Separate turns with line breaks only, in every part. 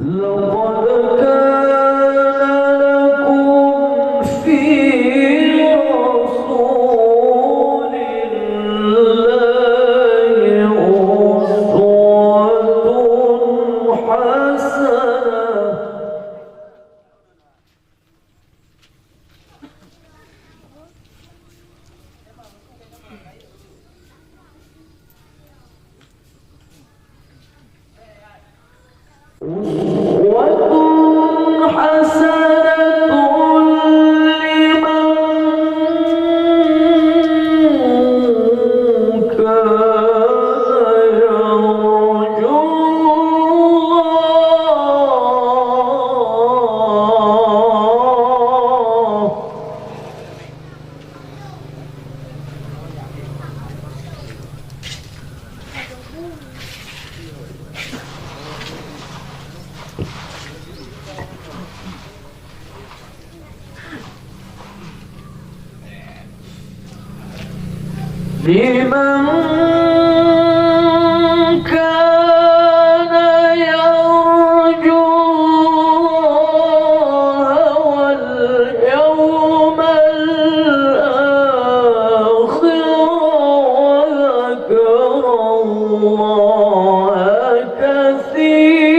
لقد كان لكم في رسول الله أسوة حسنة لمن كان يرجو الله واليوم الآخر وذكر الله كثيرا.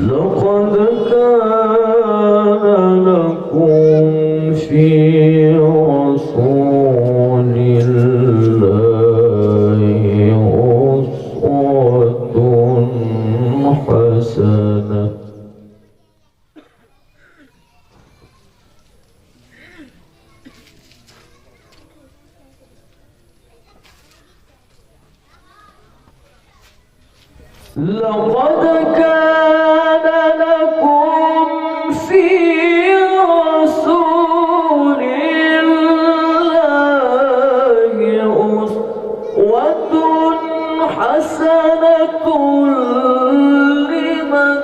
لقد كان لكم في رسول الله أسوة حسنة لقد كان لكم في رسول الله أسوة حسنة لمن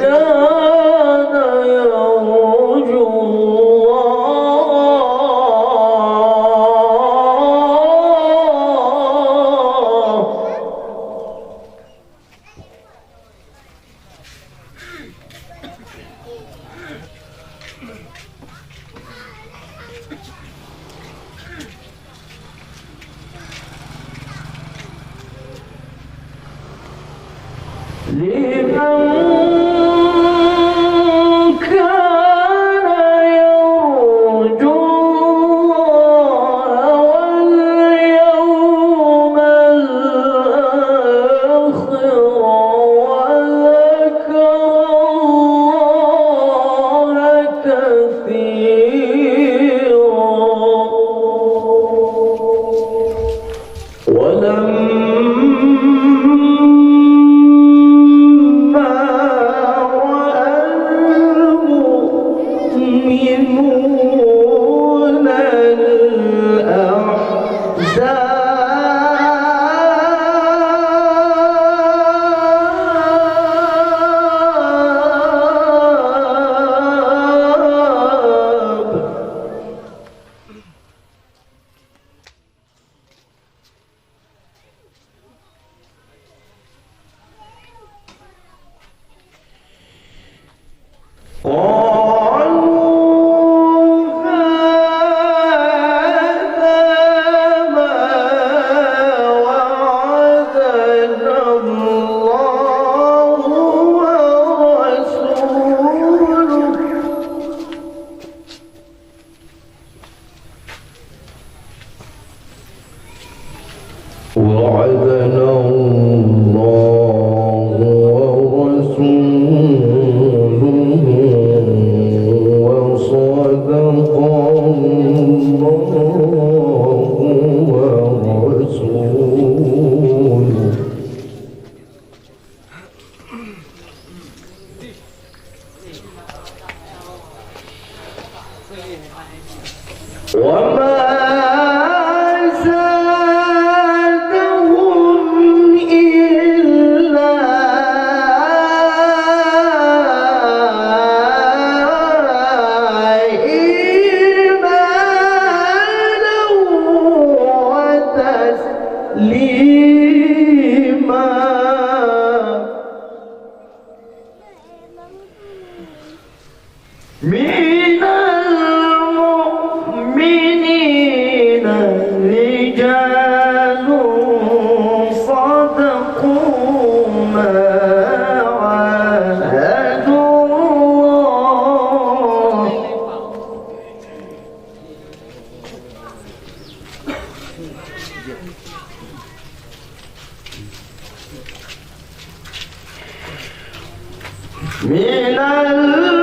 كان يرجو لمن كان يرجو الله واليوم الآخر وذكر الله كثيرا. المؤمنون وعدنا الله ورسوله وصدق الله ورسوله. وما زادهم إلا من المؤمنين رجال صدقوا ما عاهدوا الله من المؤمنين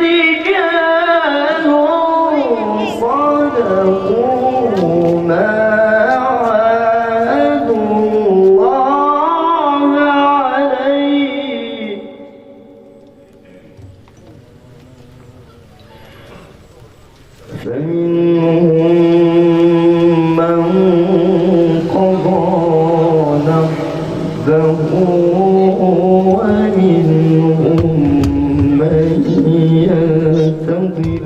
رجال صدقوا ما عاهدوا الله عليه فمنهم من قضى نحبه ومنهم من ينتظر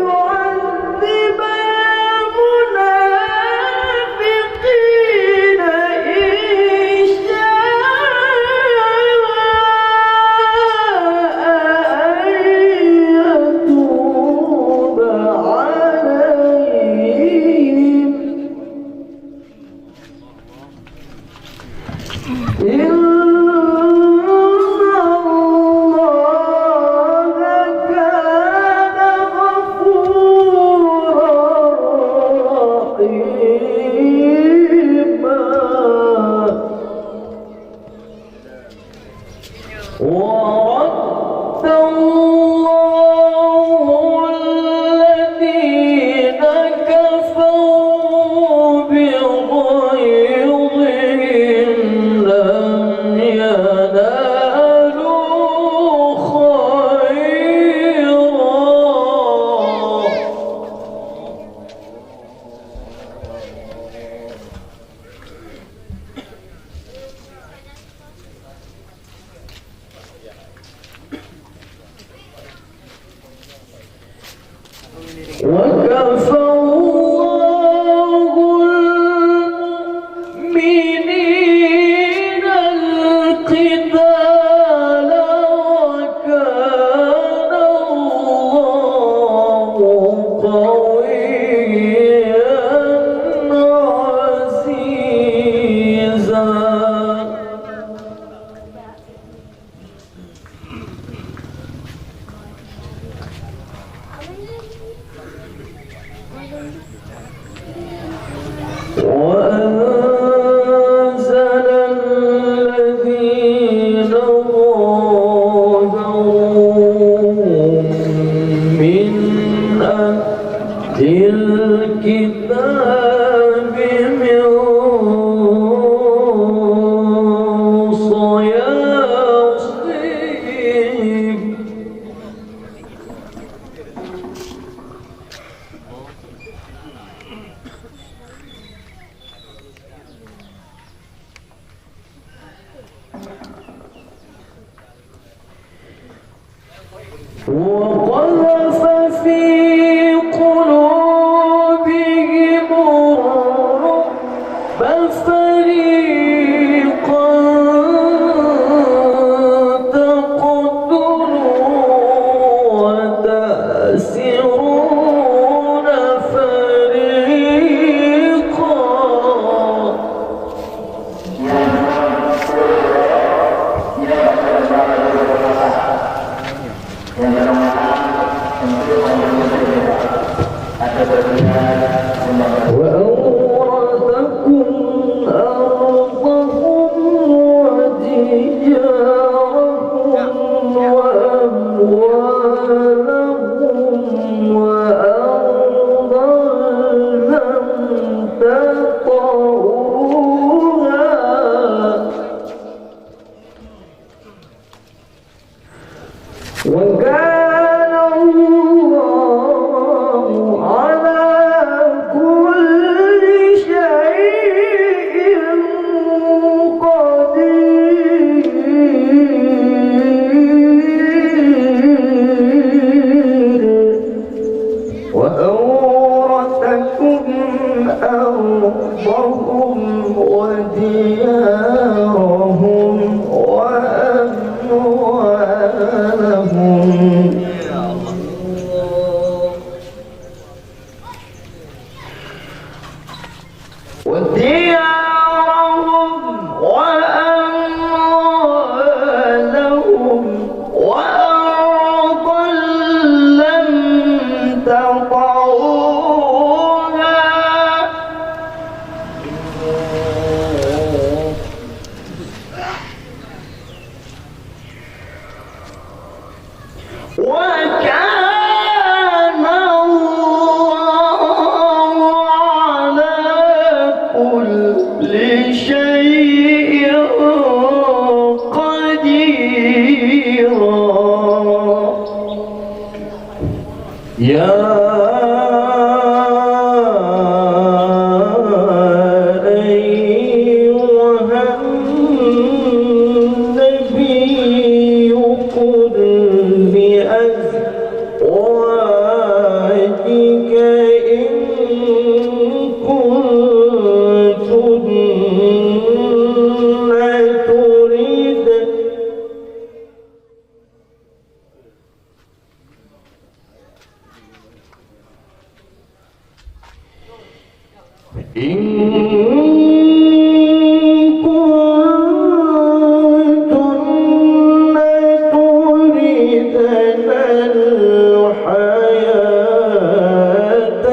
ويعذب المنافقين إن شاء أن يتوب عليهم ورد الله الذين كفروا بغيظهم لم ينالوا خيرا وكفى الله المؤمنين القتال وكان الله قويا عزيزا وأنزل الذين ظاهروهم من أهل الكتاب من صياصيهم وأورثكم أرضهم وديارهم وأموالهم وأرضا لم تطئوها وكان الله على كل شيء قدير وأورثكم أرضهم وديارهم وأموالهم وأرضا لم تطئوها وكان الله على كل شيء قديرا يا أيها النبي قل لأزواجك إن كنتن تردن الحياة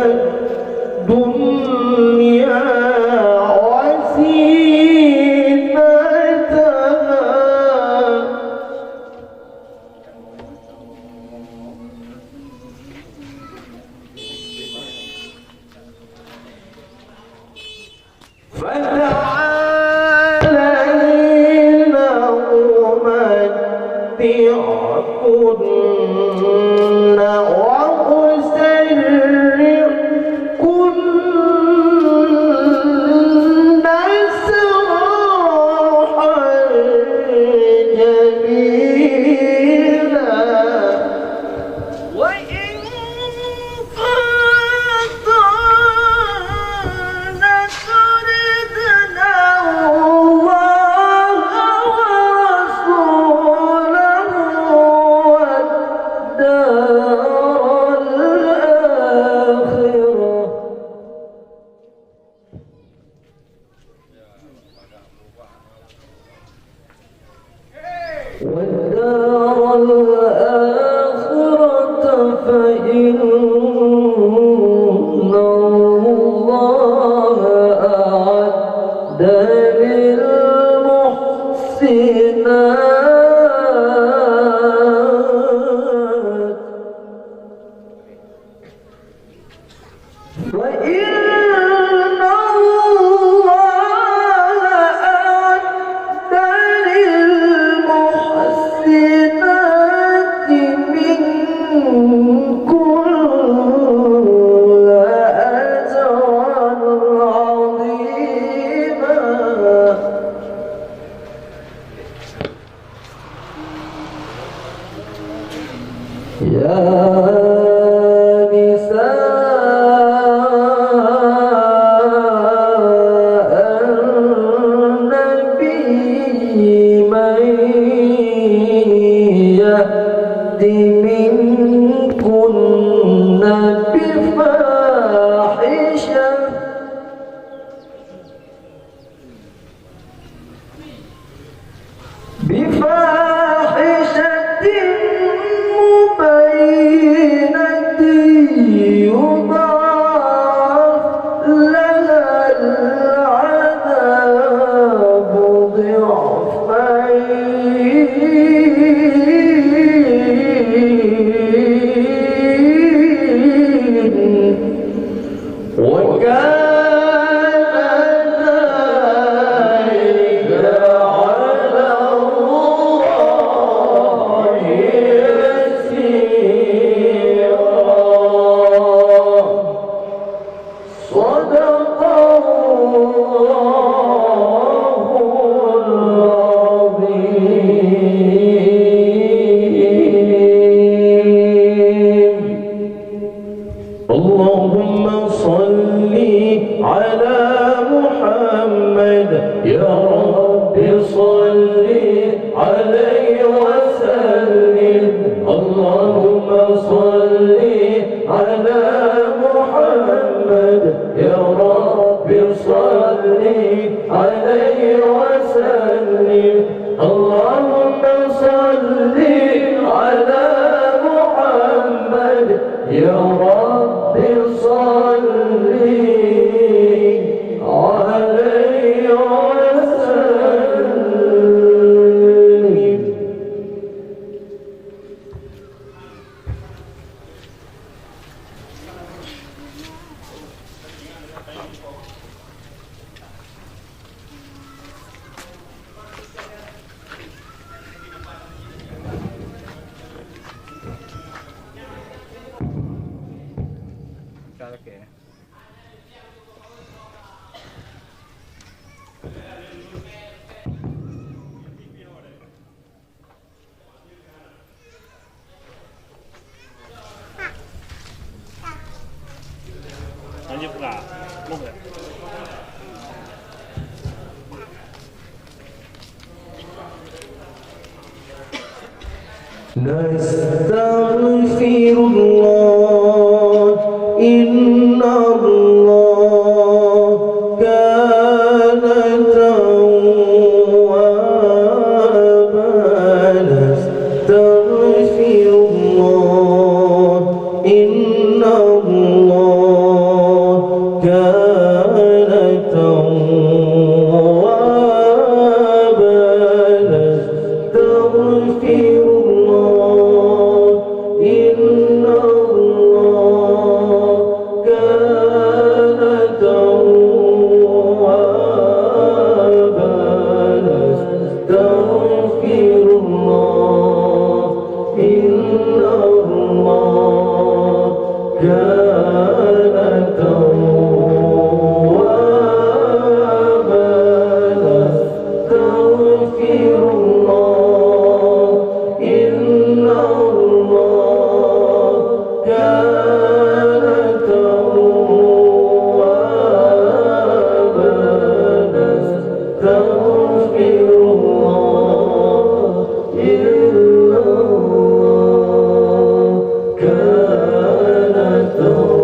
الدنيا وزينتها فتعالين أمتعكن وأسرحكن سراحا جميلا وإن كنتن تردن الله ورسوله والدار الآخرة فإن الله أعد للمحسنات وإن الله أعد للمحسنات منكن أجرا عظيما يا نساء النبي من يأت منكن بفاحشة مبينة اللهم صل على محمد يا رب صل عليه وسلم اللهم صل على محمد يا رب صل عليه وسلم اللهم صل على محمد يا رب صل عليه وسلم.
Lanjut lah, mau nggak?
Nastaghfirullah inna Allah kana tawwaban nastaghfirullah inna Allah kana tawwaban nastaghfirullah inna Allah kana tawwaban nastaghfirullah inna Allah kana tawwaban nastaghfirullah inna Allah kana tawwaban nastaghfirullah inna Allah kana tawwaban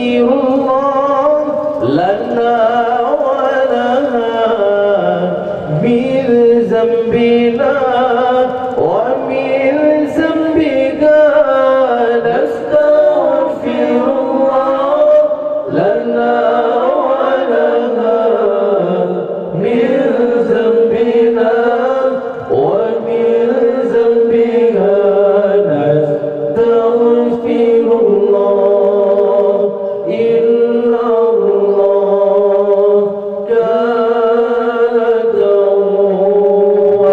nastaghfirullah lana wa laha min zambina wa min zambika nastaghfirullah lana wa laha min zambina wa min zambika nastaghfirullah inna Allah kana tawwaban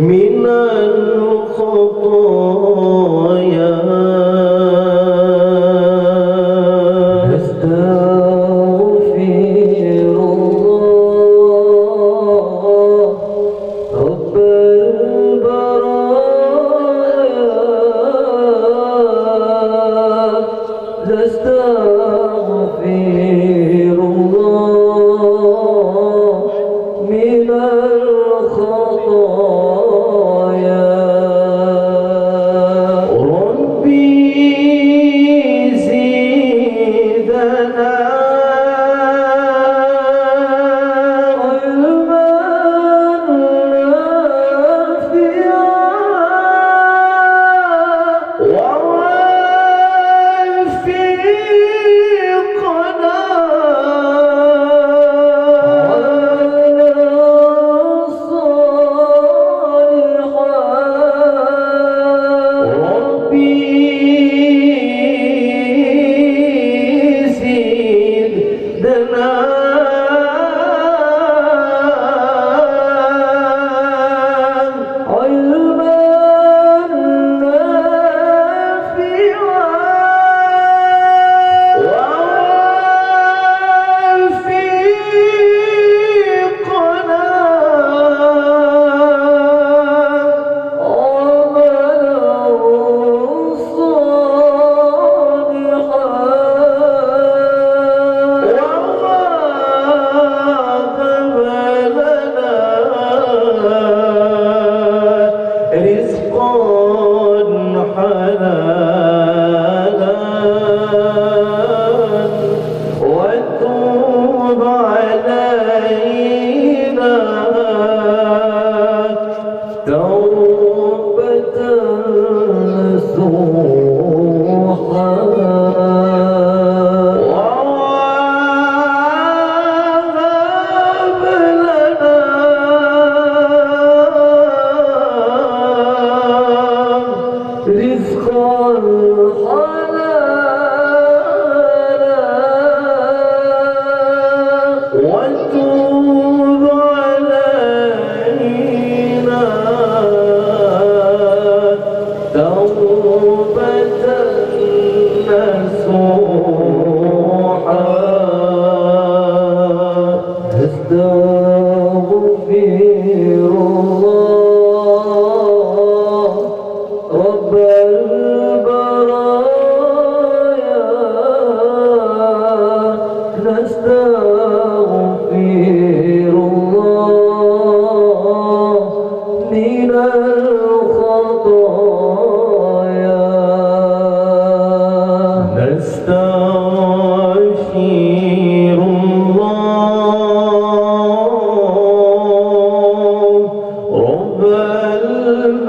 من الخطايا وتوب علينا توبة نصوحا أستغفر الله رب البرايا نستغفر الله من الخطايا نستغفر الله رب البرايا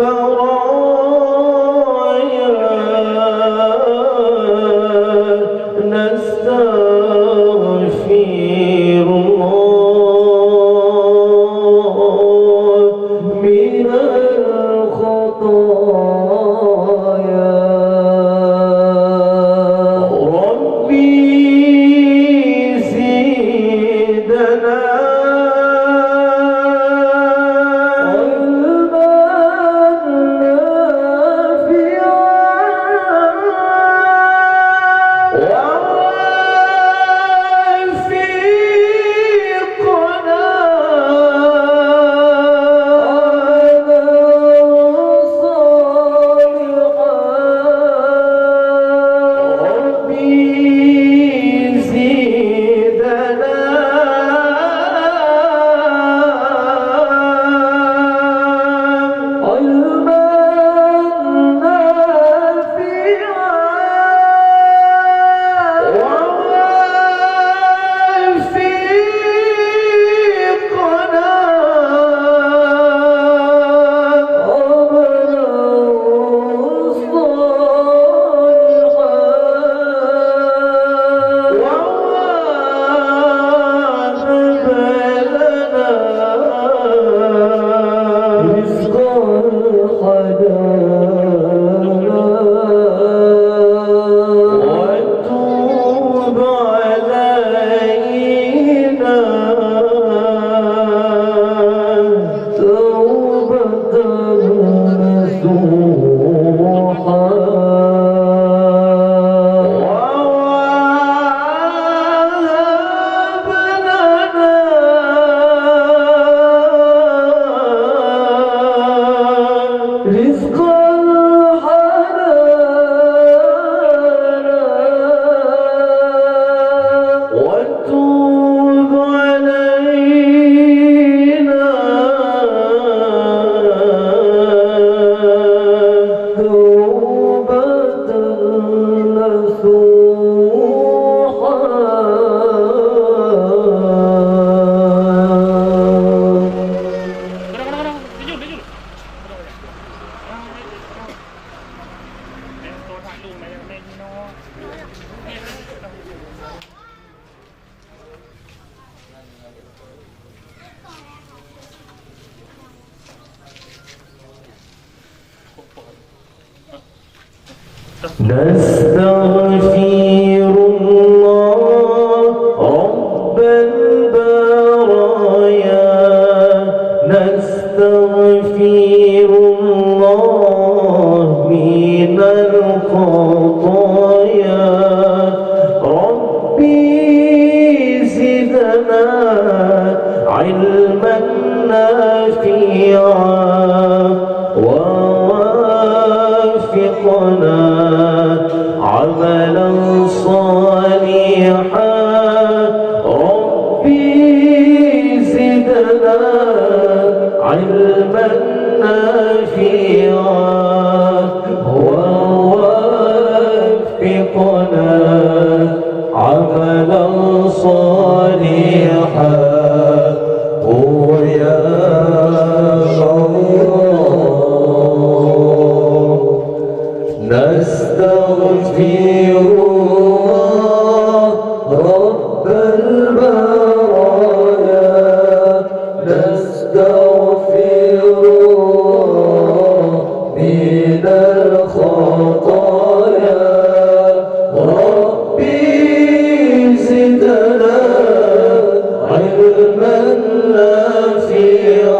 نستغفر الله من الخطايا ربي زدنا نستغفر الله رب البرايا نستغفر الله من الخطايا ربي زدنا علما نافعا ووافقنا عملا صالحا ربي زدنا علما نافعا ووافقنا عملا صالحا يا الله نستغفر الله رب البرايا نستغفر الله من الخطايا ربي زدنا علما علما نافعا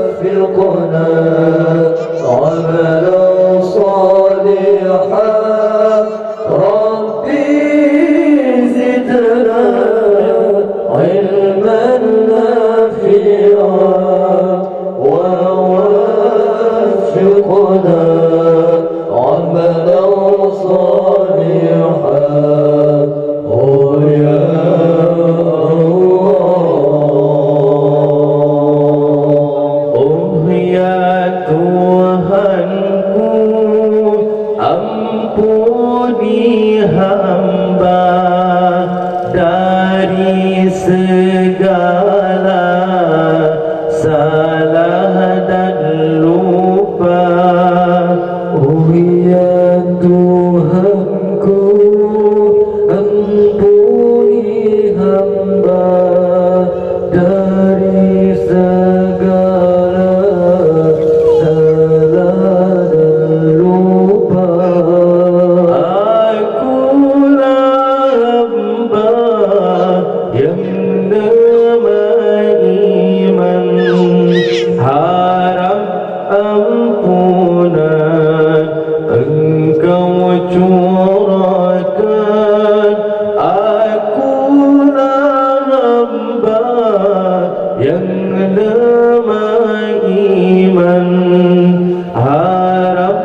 ووفقنا عملا صالحا ربي زدنا علما نافعا ووفقنا عملا صالحا يا Tuhanku, ampuni hamba dari segala salah dan lupa. Oh ya Tuhanku, ampuni hamba dari segala salah dan lupa. Akulah hamba yang beriman, harap ampunan Engkau curahkan. Akulah hamba yang lemah iman, harap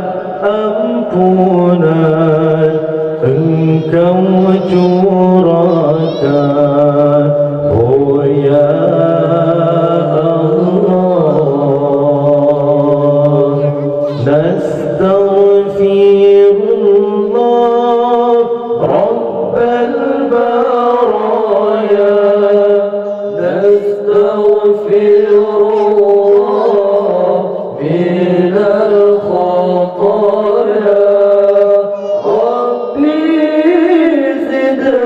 ampunan Engkau curahkan. Oh ya Allah, nastaghfirullah rabbal baraya, nastaghfirullah minal khataya rabbi zidna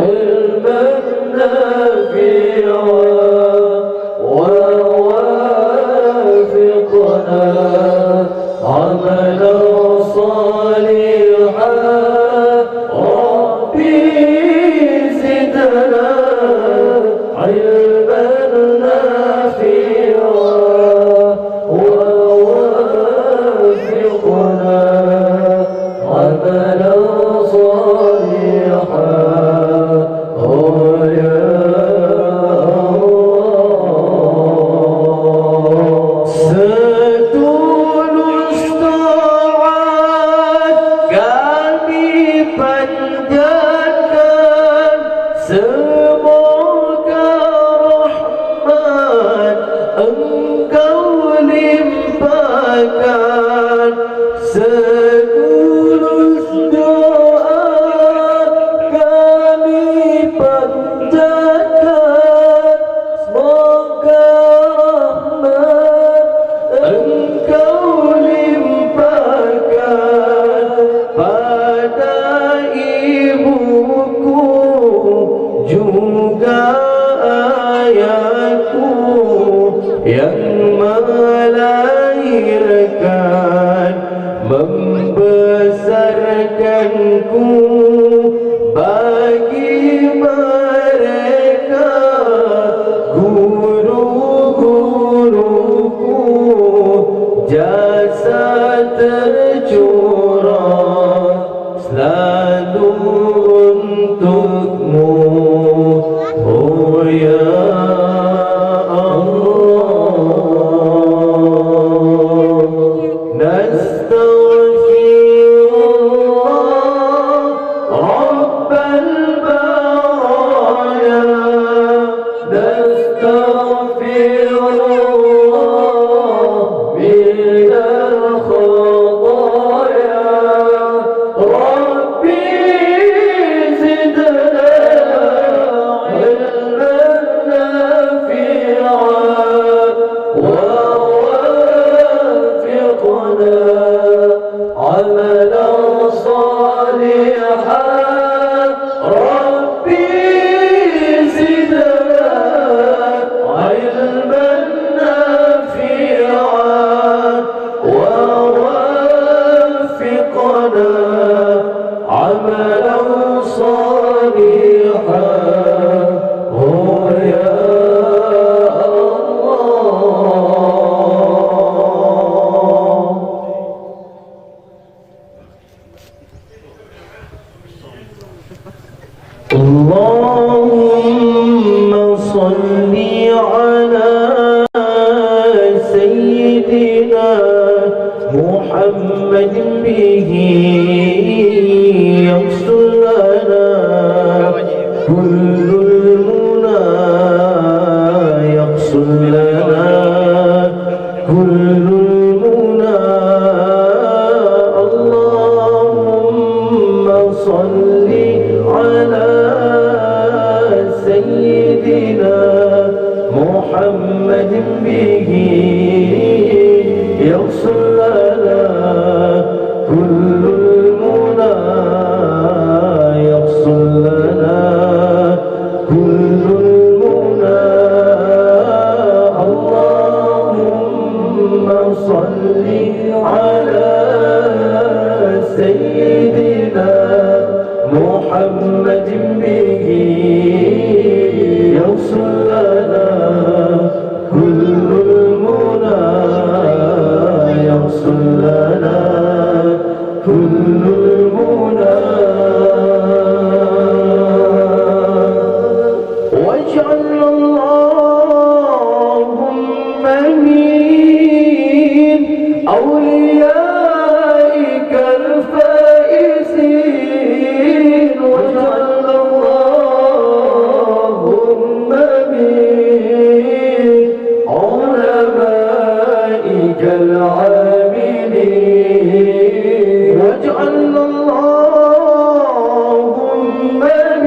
ilman nafi'a wa wafiqna عملا صالحا ربي زدنا علما نافعا ووفقنا عملا صالحا يا setulus taat kami panjatkan, semoga rahmat Engkau limpahkan. Setulus doa kami panjatkan, semoga rahmat Engkau limpahkan pada ibuku juga ayahku yang melahirkan, اللهم صل على سيدنا محمد به يحصل لنا كل المنى يحصل لنا كل المنى اللهم صل على سيدنا محمد به يحصل لنا كل المنى يحصل لنا كل المنى اللهم صل على سيدنا محمد به يحصل لنا كل المنى يحصل لنا كل المنى واجعل اللهم من أوليائك الفائزين واجعل اللهم من علمائك العاملين واجعل اللهم من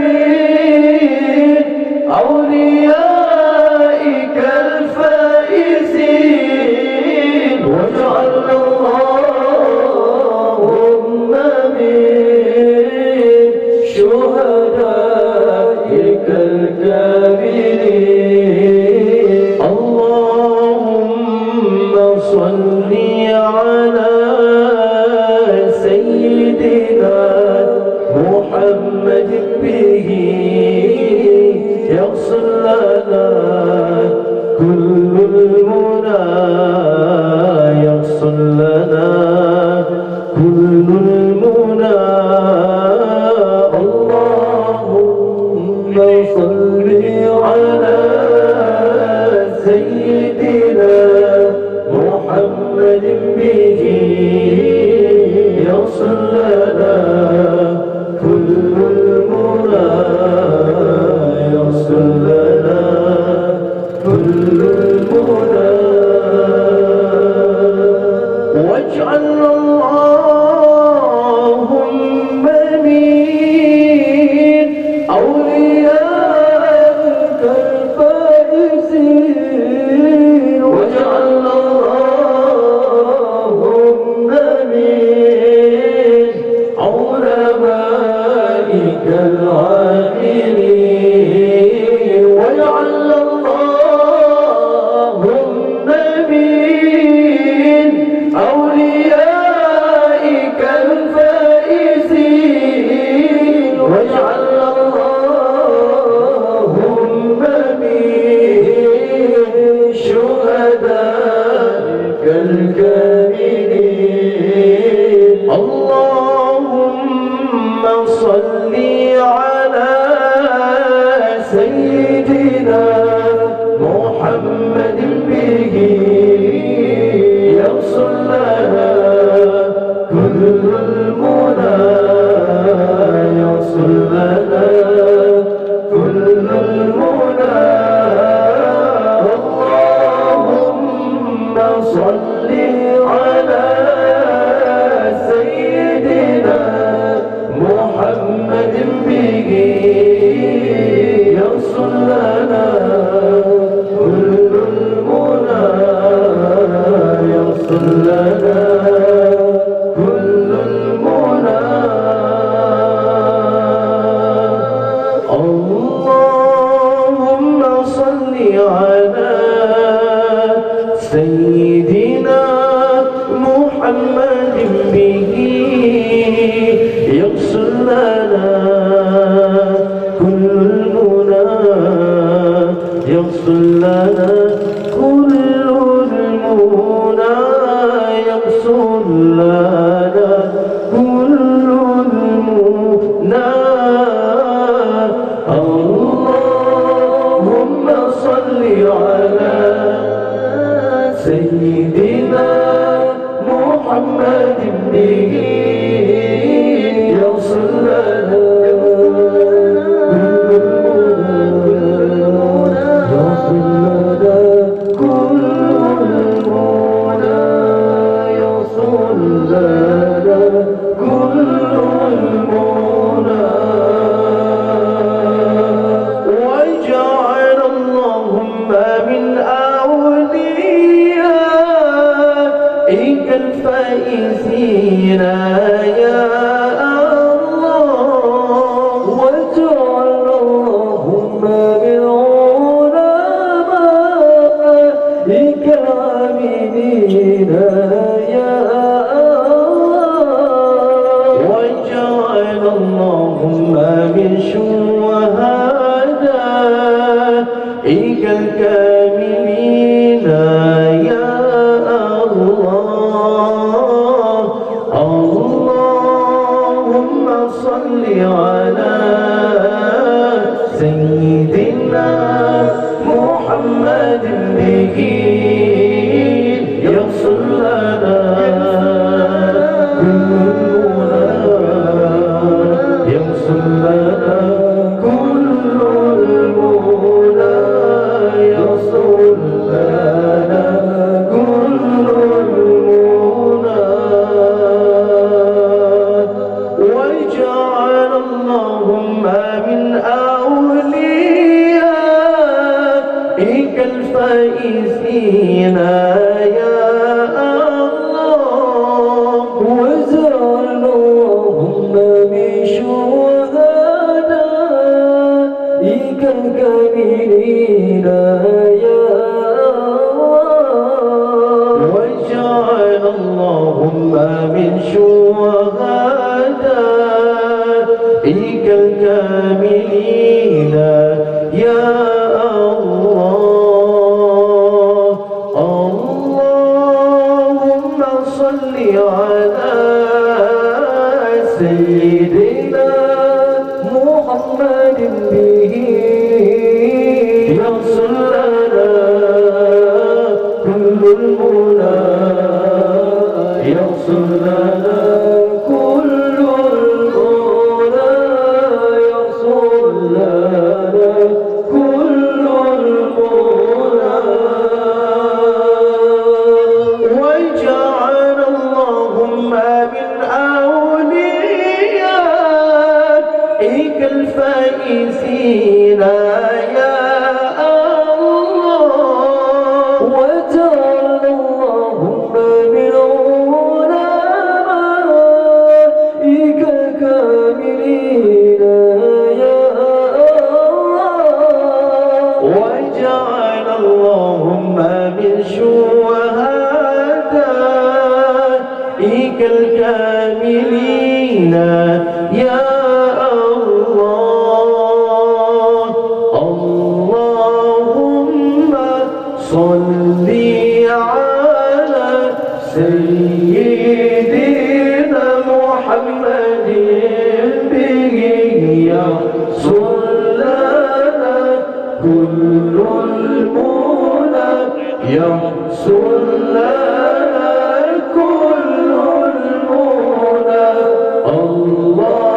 أوليائك الفائزين واجعل اللهم من شهدائك الكاملين اللهم صل على سيدنا محمد به يحصل لنا كل المنى يحصل لنا كل المنى اللهم صل على سيدنا محمد به يحصل لنا كل المنى يحصل لنا كل المنى واجعل اللهم من أوليائك الفائزين واجعل اللهم من علمائك العاملين واجعل اللهم من أوليائك الفائزين واجعل اللهم من شهدائك الكاملين اللهم صل على سيدنا محمد به يحصل لنا كل المنى يحصل لنا كل المنى اللهم صل على سيدنا محمد به يحصل لنا كل المنى يحصل لنا كل المنى اللهم صل على سيدنا محمد به يحصل لنا كل المنى يحصل لنا كل المنى يحصل لنا كل المنى به يصل لنا كل المنى يصل لنا كل المنى واجعل اللهم من أوليائك الفائزين يا الله واجعل اللهم من علمائك العاملين يا الله واجعل اللهم من شهدائك الكاملين يا الله اللهم صل على سيدنا محمد به يصل لنا يصل لنا كل المنى يصل لنا كل المنى واجعل اللهم من أوليائك الفائزين يا الله واجعل اللهم من شهدائك الكاملين يا الله واجعل اللهم من شهدائك الكاملين يا الله اللهم صل على سيدنا محمد به يصل لنا كل المنى يصل لنا كل المنى يصل لنا كل المنى واجعل اللهم من أوليائك الفائزين يا الله واجعل اللهم من علمائك الكاملين يا الله واجعل اللهم من شهدائك الكاملين يا الله اللهم صل على سيدنا محمد به يصل لنا كل المنى يصل لنا كل المنى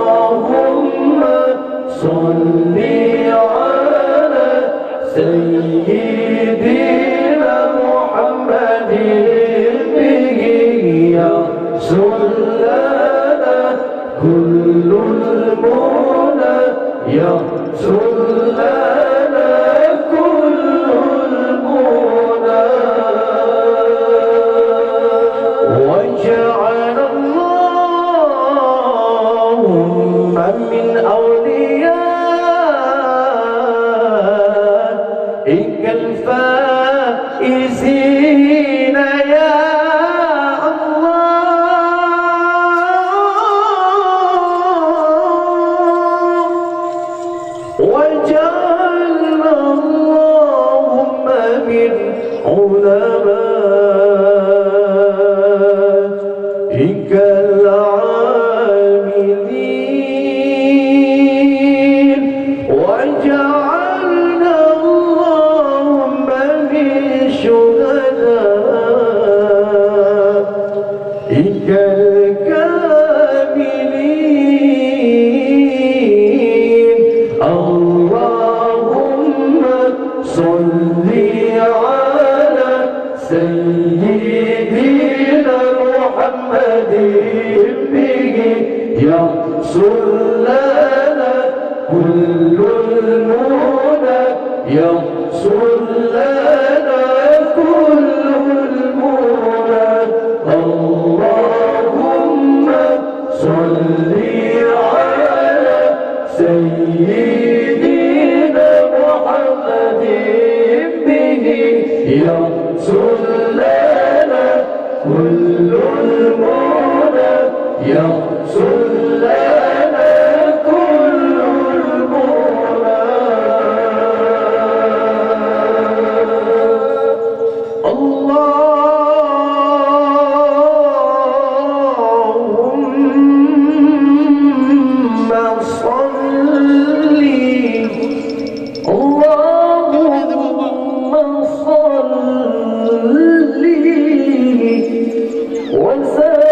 اللهم صل على سيدنا محمد به يصل لنا كل المنى يصل لنا كل المنى واجعل اللهم من أوليائك الفائزين يا الله واجعل اللهم من علمائك العاملين واجعلنا اللهم من شهدائك كل المنى يحصل لنا كل المنى اللهم صل على سيدنا محمد به يحصل لنا كل المنى يحصل لنا كل المنى اللهم صل وسلم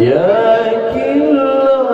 Ya kilam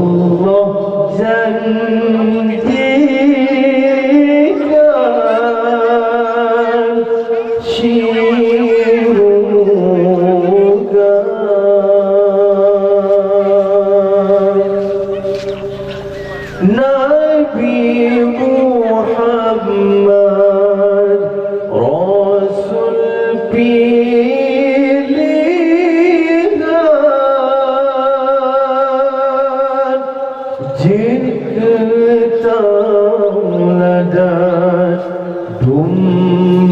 Allah janjikan syurga. Nabi Muhammad Rasul pilihan, jika tauladan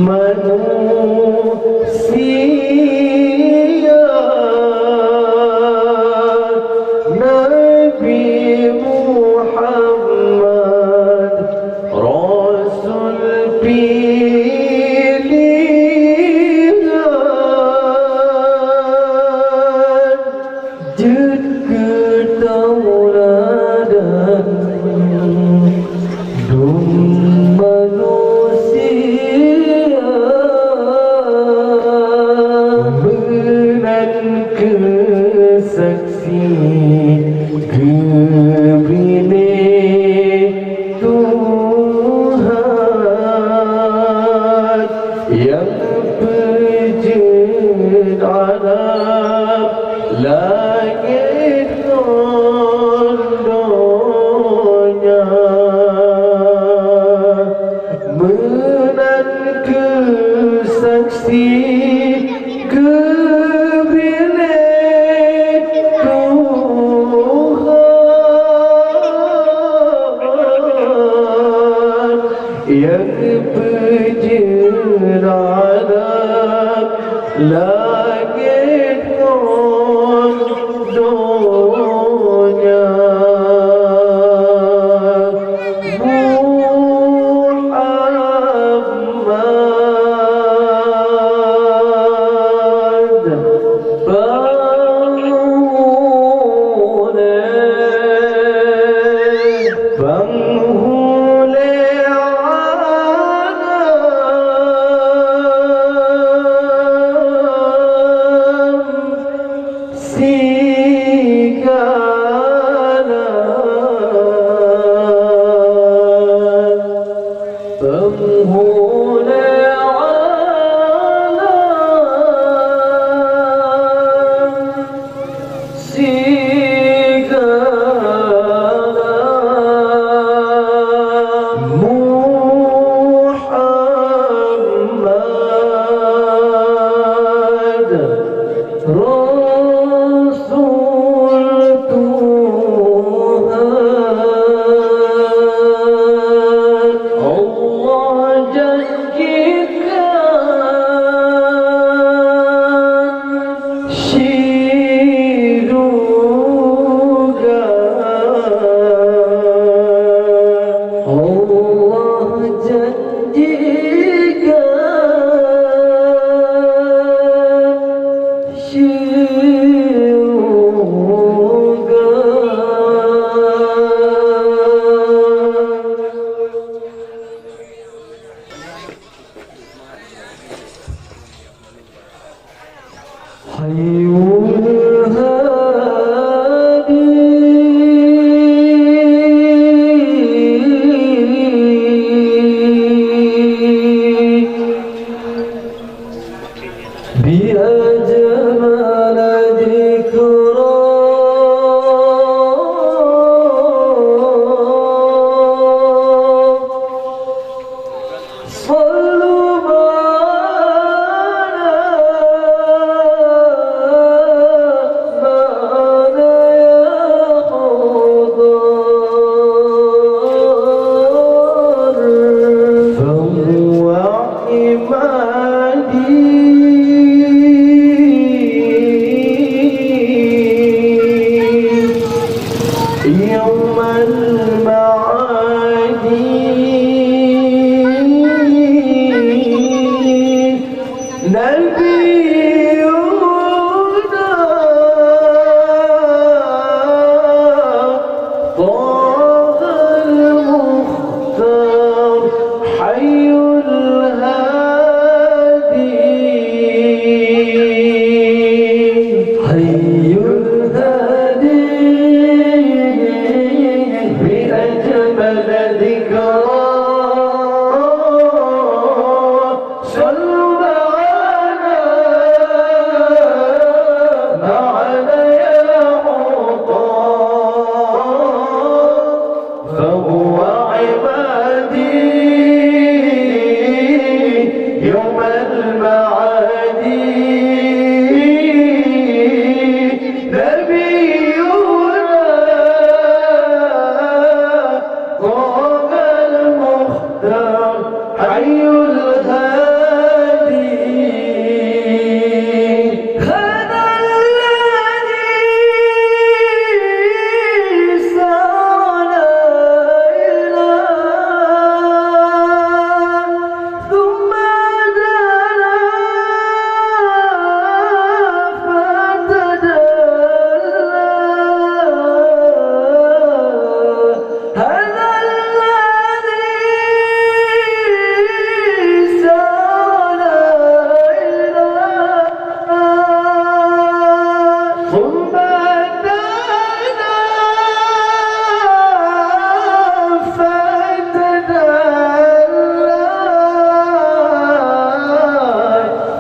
manusia. Nabi Muhammad Rasul pilihan, jika tauladan manusia. Menang kesaksi kebilik Tuhan yang berjen alam langit rondonya. Menang kesaksi kebilik Tuhan yang berjen alam langit rondonya.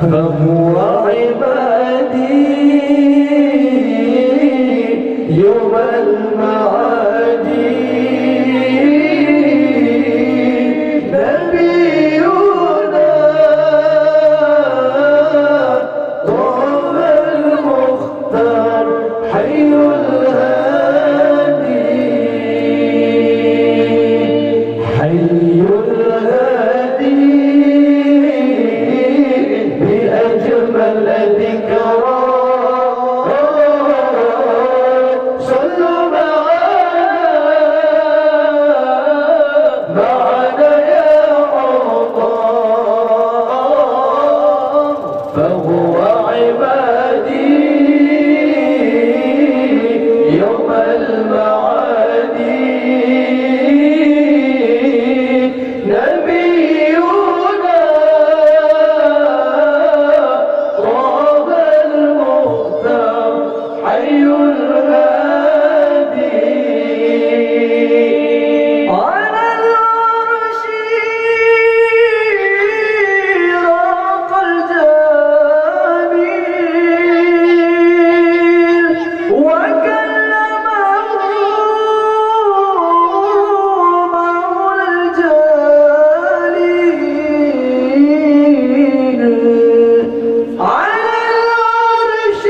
فهو عبادي يوم المعادي نبينا طه المختار حي الهادي حي الهادي بأجمل ذكرى صلوا معنا يا عطاء فهو عبادي يوم المعادي نبينا طه المختار حي الهادي على العرش راق الجميل وكلمه مولى الجليل على العرش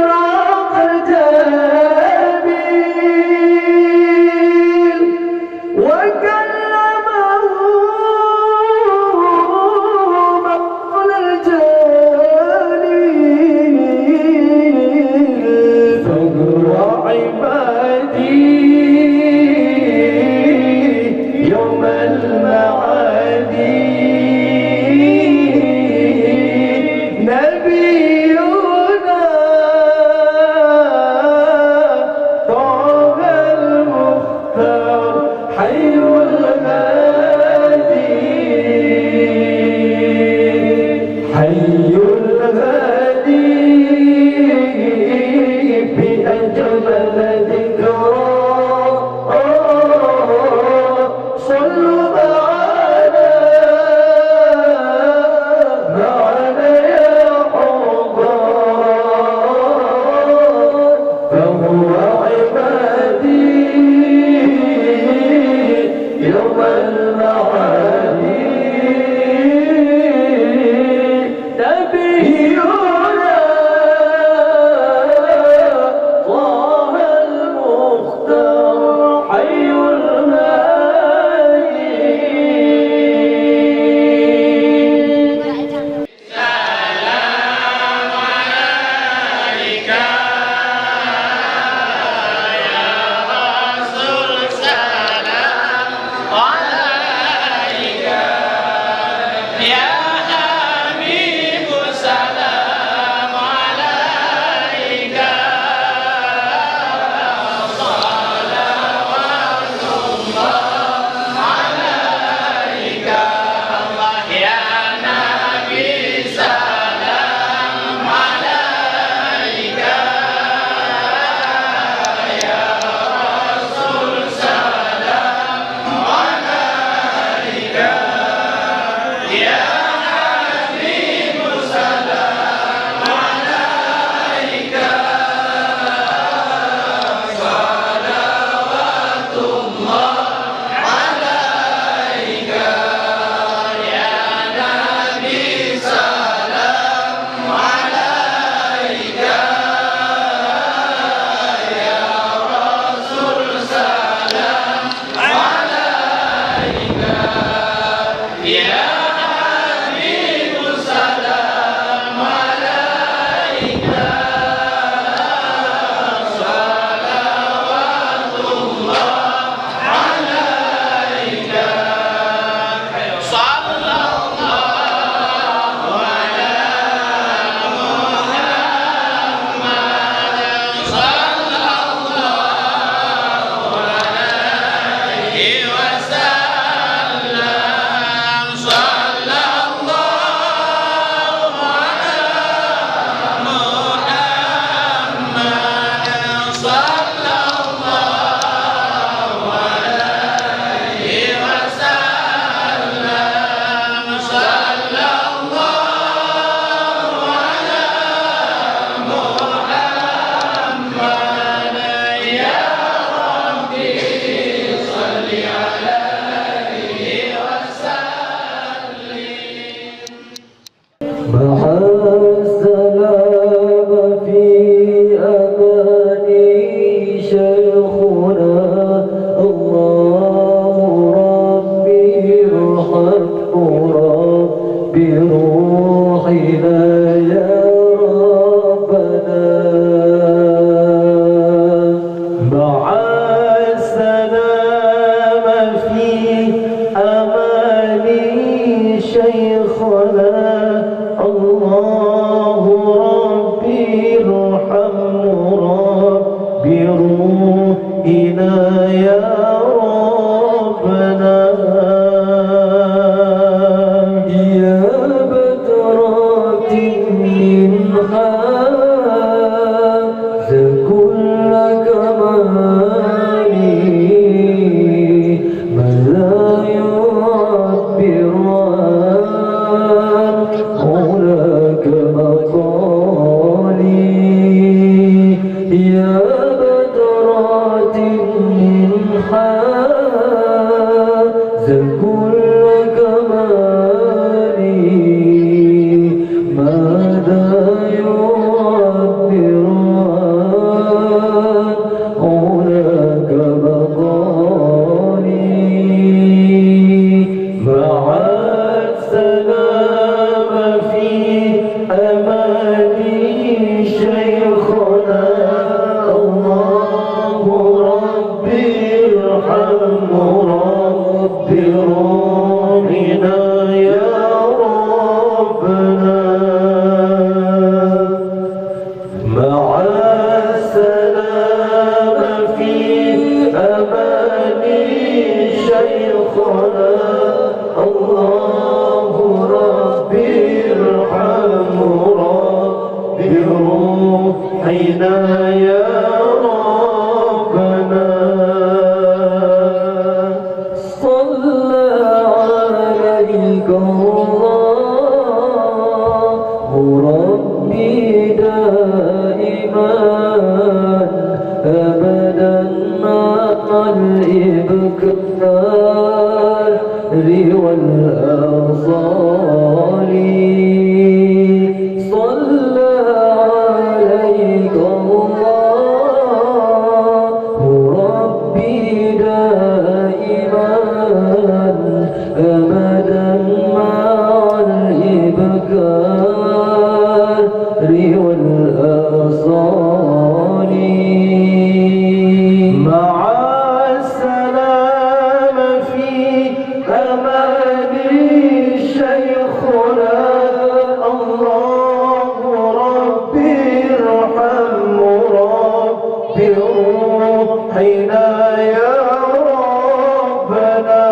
راق الجميل وكلمه مولى الجليل فهو عبادي يوم المعادي نبينا طه المختار حي الهادي حي الهادي بأجمل ذكرى صلوا معنا يا حضار فهو عبادي يوم المعادي نبينا طه المختار حي الهادي
على
حاز كل كمالي ماذا يعبر عن علاك بقالي مع السلام في أماني شيخنا الله ربي ارحم ربي روحنا يا ربنا مع السلام في أماني شيخنا الله ربي ارحم ربي روحنا يا ربنا صلى عليك الله ربي دائما أبدا مع الإبكار والآصال صلى عليك الله ربي دائما أبدا مع الإبكار والآصال مع السلام في أماني شيخنا الله ربي ارحم ربي روحنا يا ربنا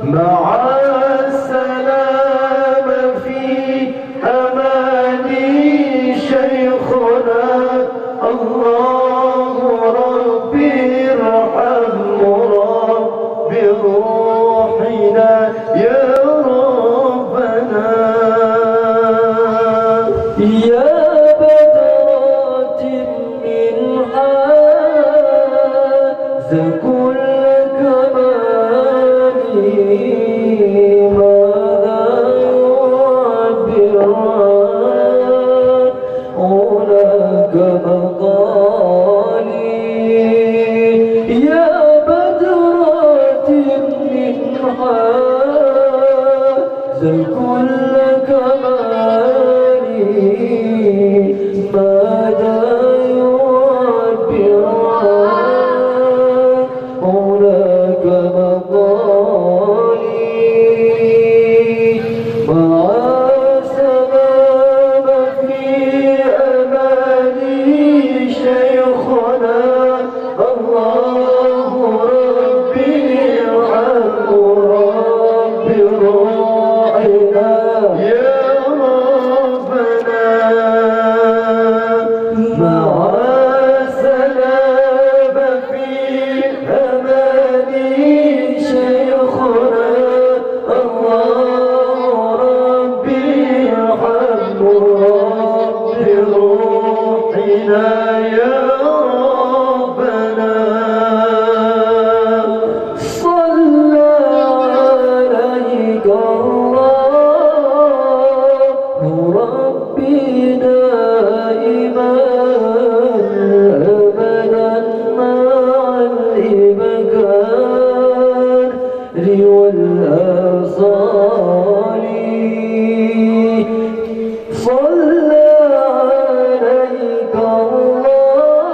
مع السلام في أماني شيخنا الله ربي ارحم ربي روحنا يا ربنا يا بدرات من حاز كل كمالي ماذا يعبر علاك مقالي يا بدرات من حاز كل كمالي ماذا يعبر علاك مقالي مع السلام في أماني شيخنا الله ربي ارحم ربي روحنا يا ربنا مع السلام في أماني شيخنا الله ربي ارحم ربي روحنا يا ربنا صلى عليك الله ربي دائما أبدا مع الإبكار والآصال صلى عليك الله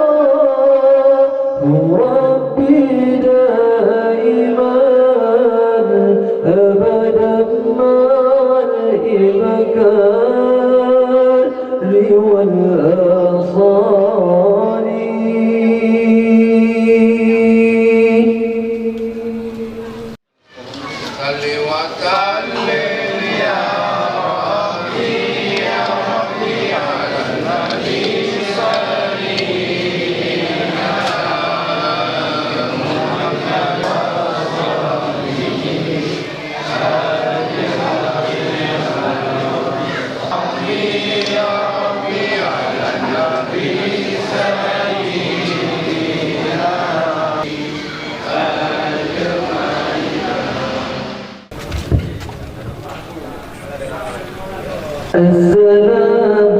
السلام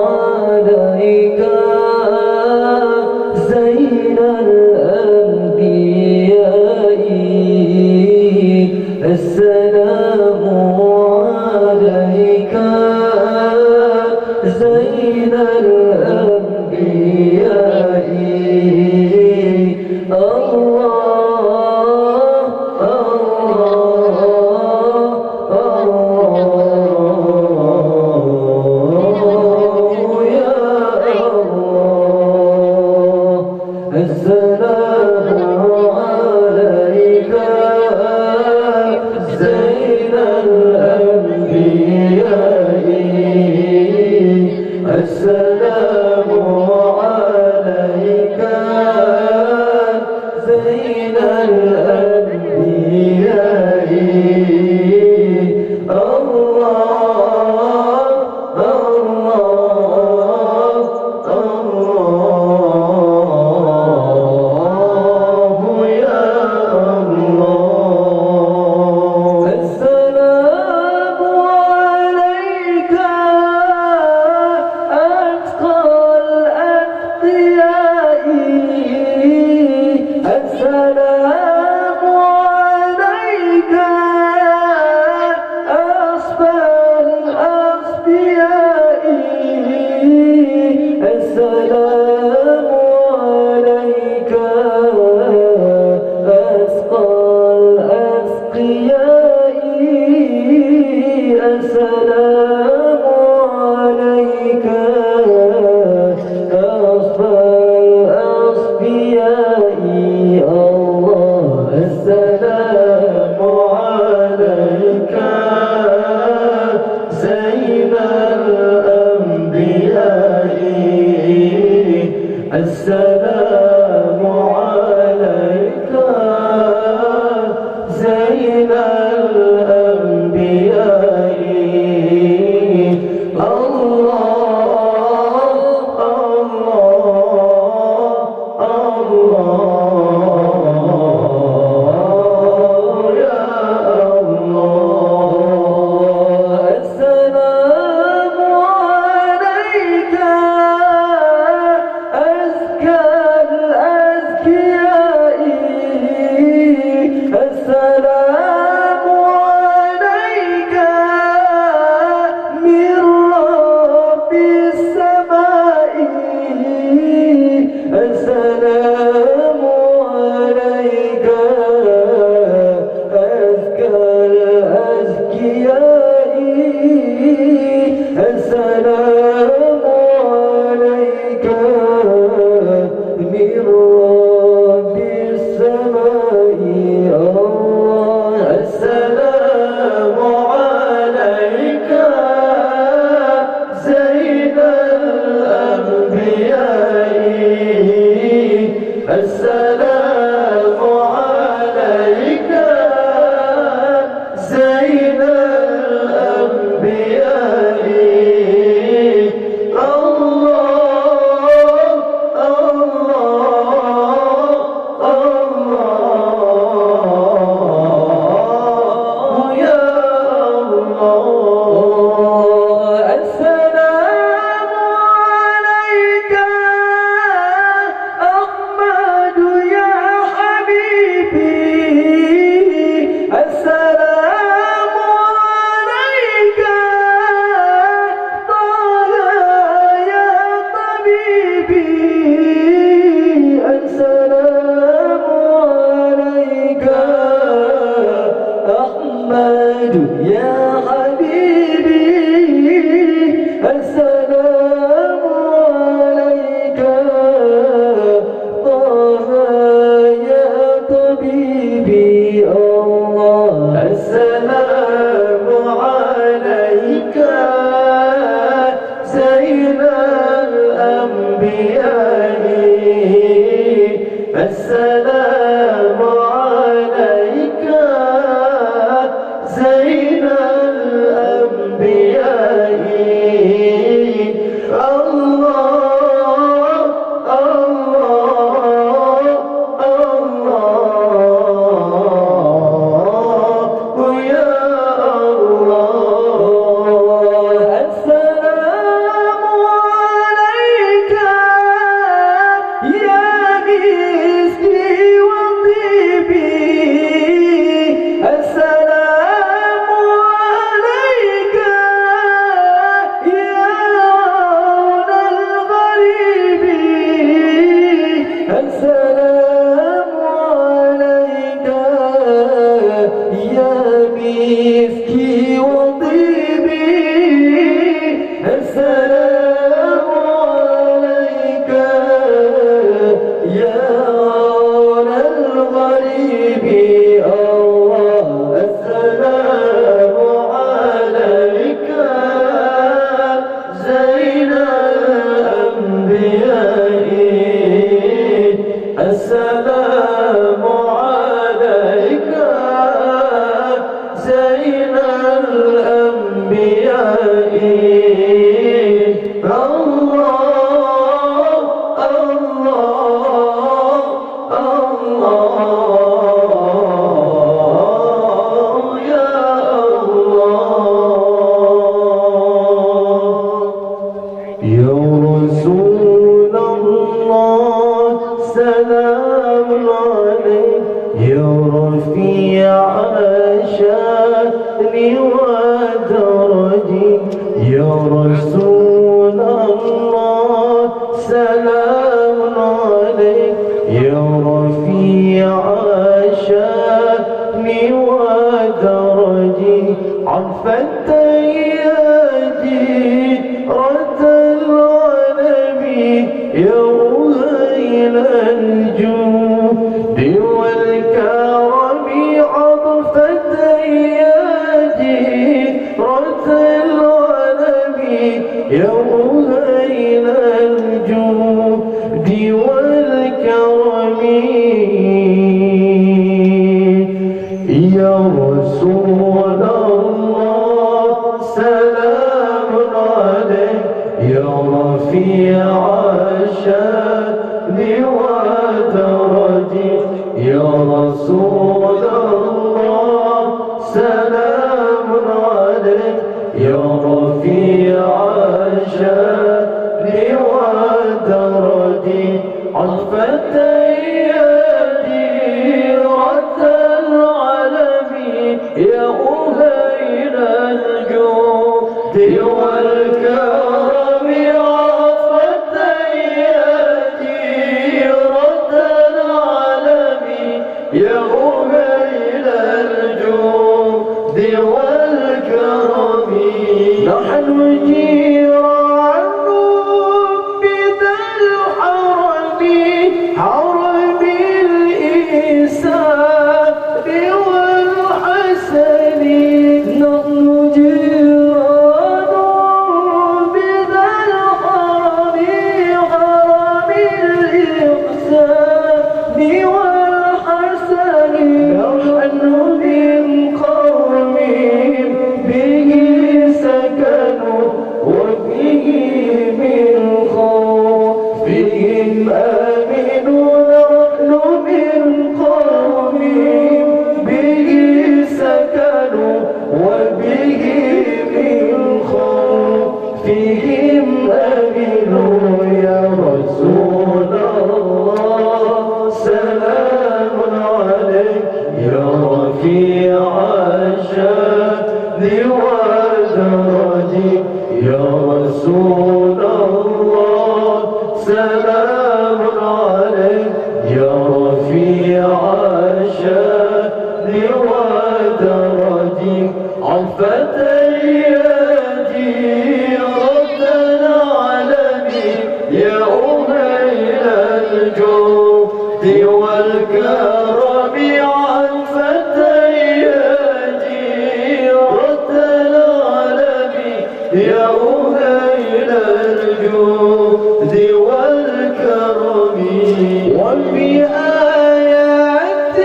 عليك زين الأنبياء السلام عليك زين الأنبياء السلام عليك زين الأنبياء الله الله الله يا الله السلام عليك السلام عليك أصفى الأصفياء السلام عليك أسقى الأسقياء السلام عليك أصفى الأصفياء السلام عليك زين الأنبياء السلام عليك زين الأنبياء السلام عليك من رب السماء السلام عليك أزكى الأزكياء السلام عليك من رب السماء السلام عليك زين الأنبياء السلام عليك زين الأنبياء يا حبيبي السلام عليك طه يا طبيبي الله السلام عليك زين الأنبياء السلام عليك زين الأنبياء الله الله الله يا الله سلام عليك يا رفيع الشأن ودرجي عرف التياجي رد العالم يا مهيل الجود والكرم عطف التياجي رد العالم يا مهيل الجود والكرم يا رسول الله سلام عليك يا رفيع الشأن ودرجي يا رسول الله سلام عليك يا رفيع الشأن ودرجي عطف التيادي رد العالم يا أهيل الجود والكرم عطف التيادي رد العالم يا أهيل الجود والكرم نحن جيران بذا الحرم حرم الإحسان والحسن نحن جيران بذا الحرم حرم الإحسان والحسن نحن من قوم به سكنوا وفيه من خوفهم آمنون نحن من قوم به سكنوا وبه من خوفهم آمنوا يا رسول الله سلام عليك يا رفيع الشأن ودرجي يا رسول الله سلام عليك يا رفيع الشأن ودرجي عرف التياجي رد العالم يا أهيل الجود والكرم عرف التياجي رد العالم يا أهيل الجود والكرم وبآيات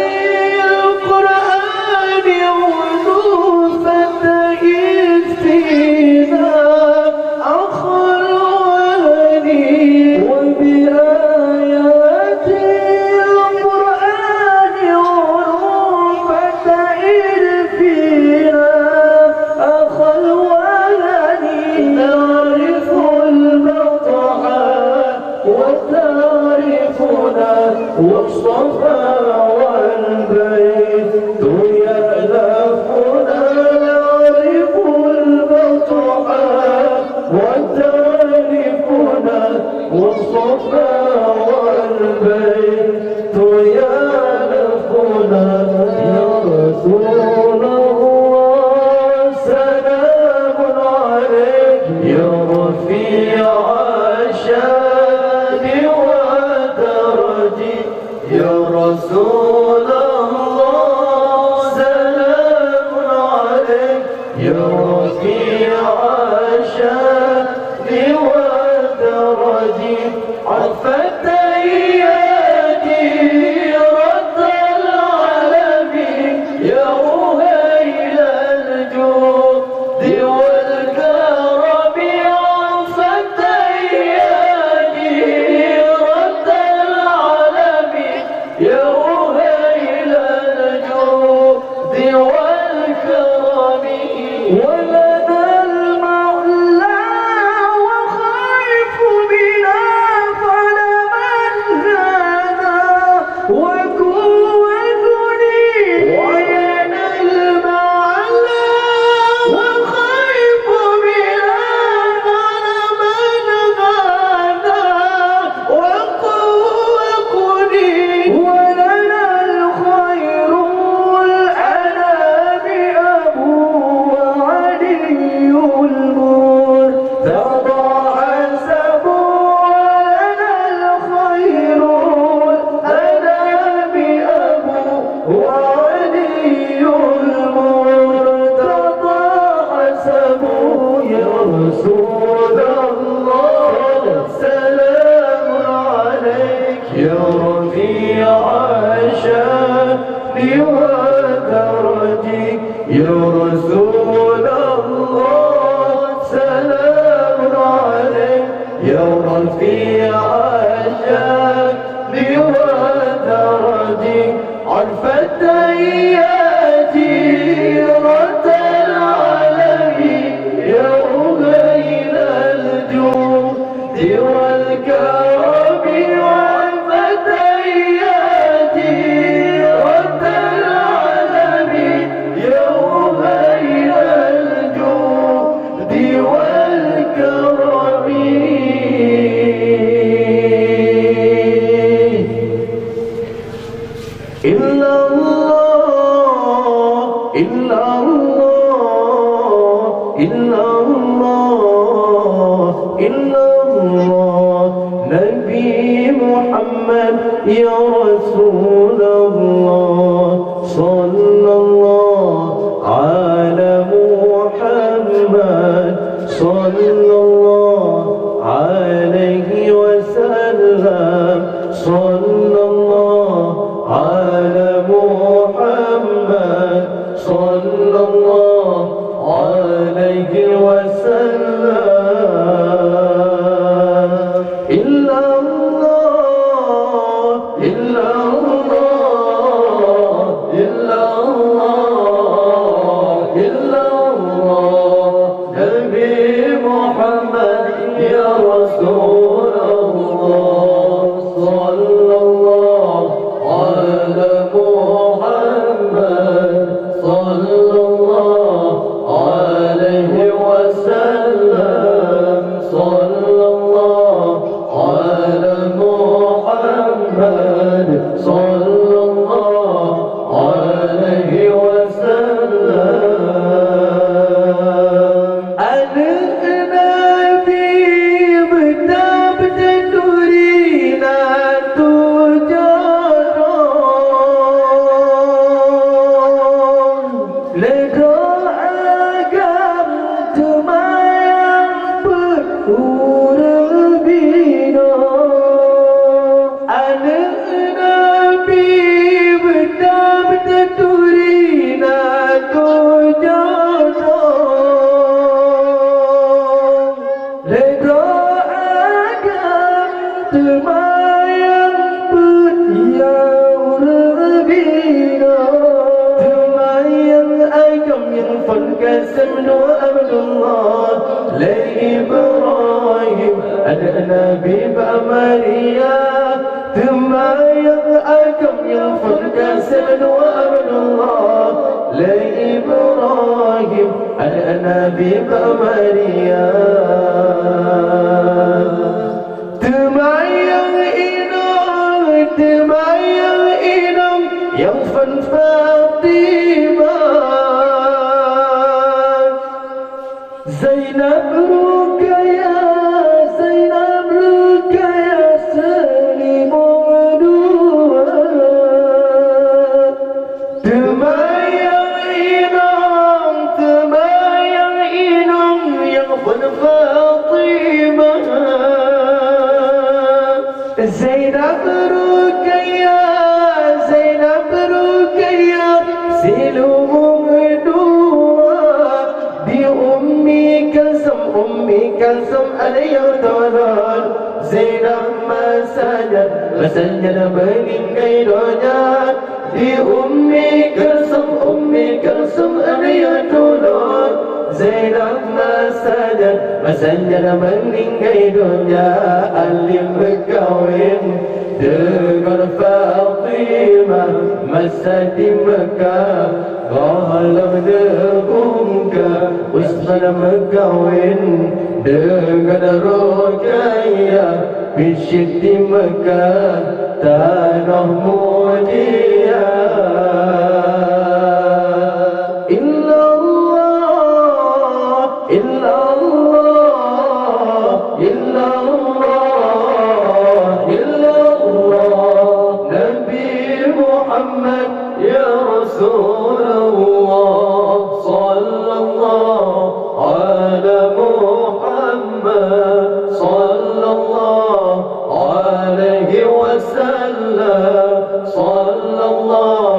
القرآن ونوفة إذ فينا أخا الوالي وبآيات القرآن ونوفة إذ فينا أخا الوالي نعرف المطعم وتعرفنا والصفا والبيت يألفنا نعرف المطعم وتعرفنا والصفا والبيت يألفنا يا رسول الله سلام عليك يا رفيع الشأن ودرجي يا رسول الله سلام عليك يا رفيع الشأن ودرجي عطف التيادي رد العالم يا أهيل الجود والكرم عطف التيادي رد العالم يا أهيل بودرجي يا رسول الله سلام عليك يا رفيع الشأن ودرجي عرفت يا جيرة العالمين يا أهيل الجود والكرم عرفت يا جيرة العالمين يا أهيل الجود والكرم إلا الله إلا الله إلا الله إلا الله نبي محمد يا رسول الله صلى الله على محمد صلى الله عليه وسلم صلى الله على محمد صلى الله عليه وسلم إلا الله إلا الله إلا الله إلا الله نبي محمد يا رسول الله صلى الله على محمد صلى الله عليه وسلم صلى الله على محمد صلى الله عليه وسلم أنا نبي بتبت نورينا قسم وأمن الله لإبراهيم النبي بأمريا ثم يضعكم ينفر قسم وأمن الله لإبراهيم النبي بأمريا ينفن فاطمة زينب رقيا زينب رقيا سليم ودوا تمايا إنهم ينفن فاطمة زينب رقيا زينب رقيا سليم أمي كلثوم علي تولد زينب ما سجد بنينجا di Ummi Kalsum علي تولد Zainab masajad meninggai dunia alim berkawin dengan Fatimah masa di Mekah Ghalam debungka Usman berkawin dengan Ruqayyah Bisyid di Mekah tanah mulia محمد يا رسول الله صلى الله على محمد صلى الله عليه وسلم صلى الله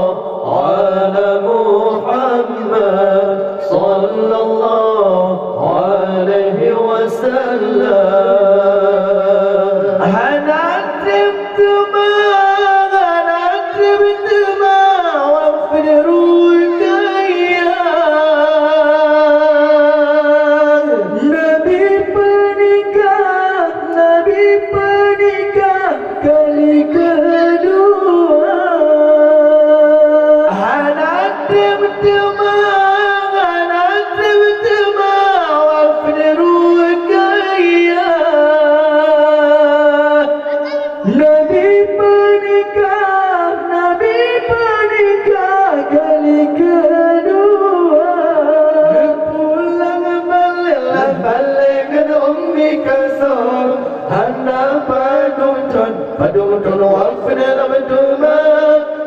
بدون وقفنا لمدوما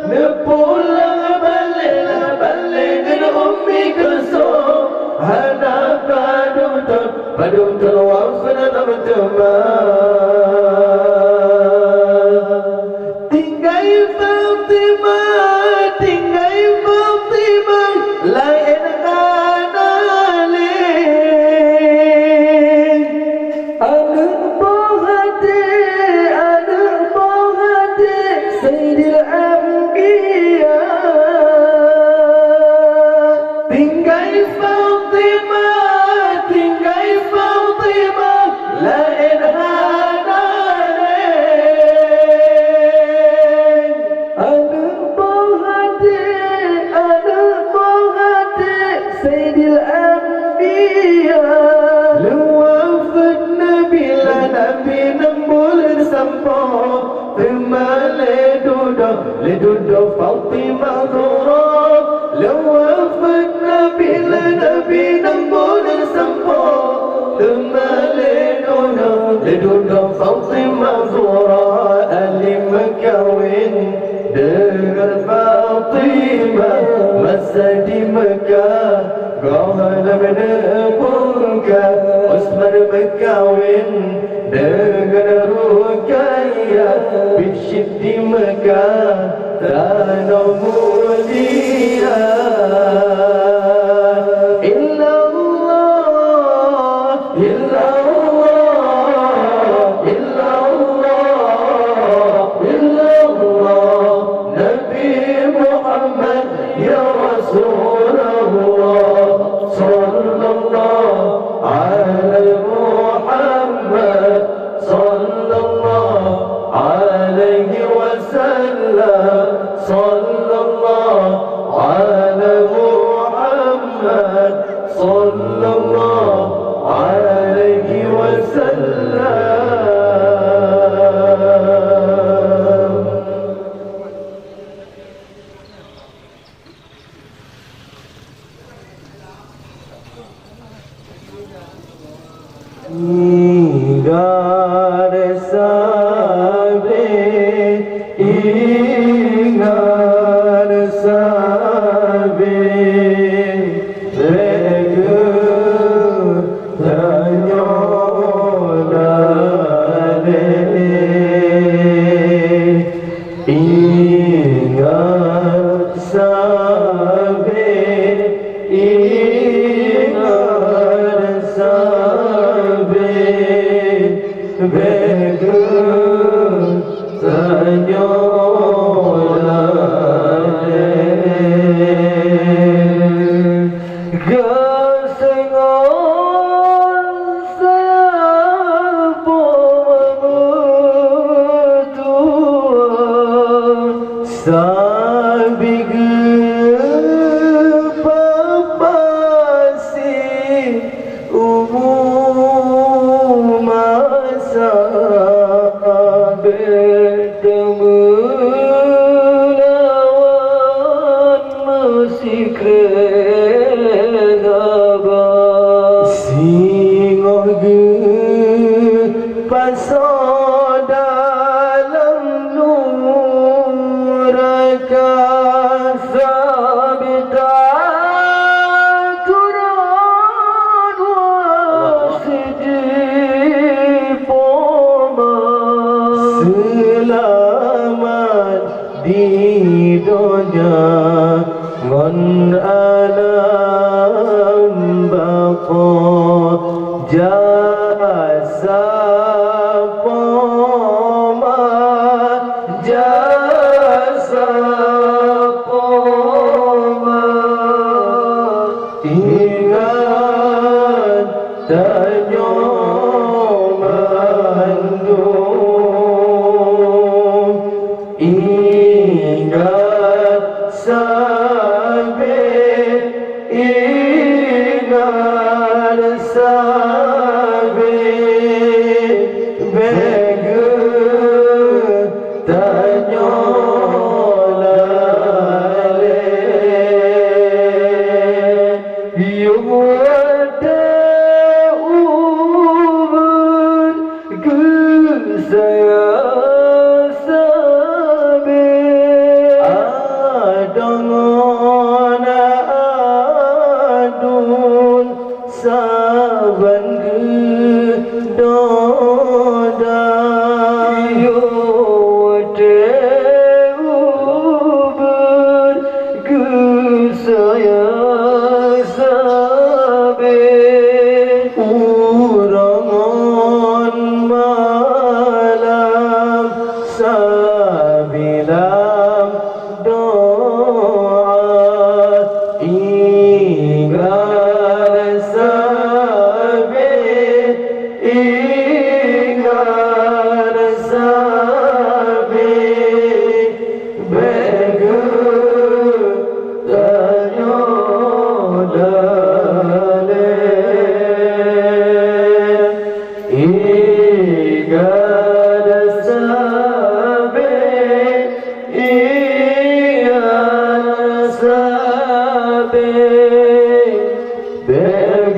نقول بلغ أمي كلثوم هذا بدون وقفنا لمدوما tinggal Fatimah lain kanalin anak bohati Sayyidil Anbiya tinggal Fatimah lain kanalin anak bohati Sayyidil Anbiya luwafat Nabi nambul sampah le dudo Fatimah Zahra luwafat Nabi nambul sampah le dudo Fatimah Zahra ahli Mekawin dengan Fatimah masa di Mekah Gauhala menepungka Osman berkawin dengan Ruqayyah Bishit di Mekah tanah mulia Illallah Nabi Muhammad ya Rasulullah sallallahu alaihi Muhammad sallallahu alaihi wasallam sallallahu alaihi Muhammad sallallahu alaihi wasallam ingat sabi regu tanyolane ingat sabi begu tanyolane gasengon siapa mengutua sabi papasi umum masa bertemu lawan masih keraba singoh ge pasal dalam nuraka sabita turun wasidi poma selamat di dunia ngon alam bako jasa poma ingat tanyo mandung ingat sampai ingat sampai begu tanyo saya sabilam doa ingat sabit ingat sabit bergetarnya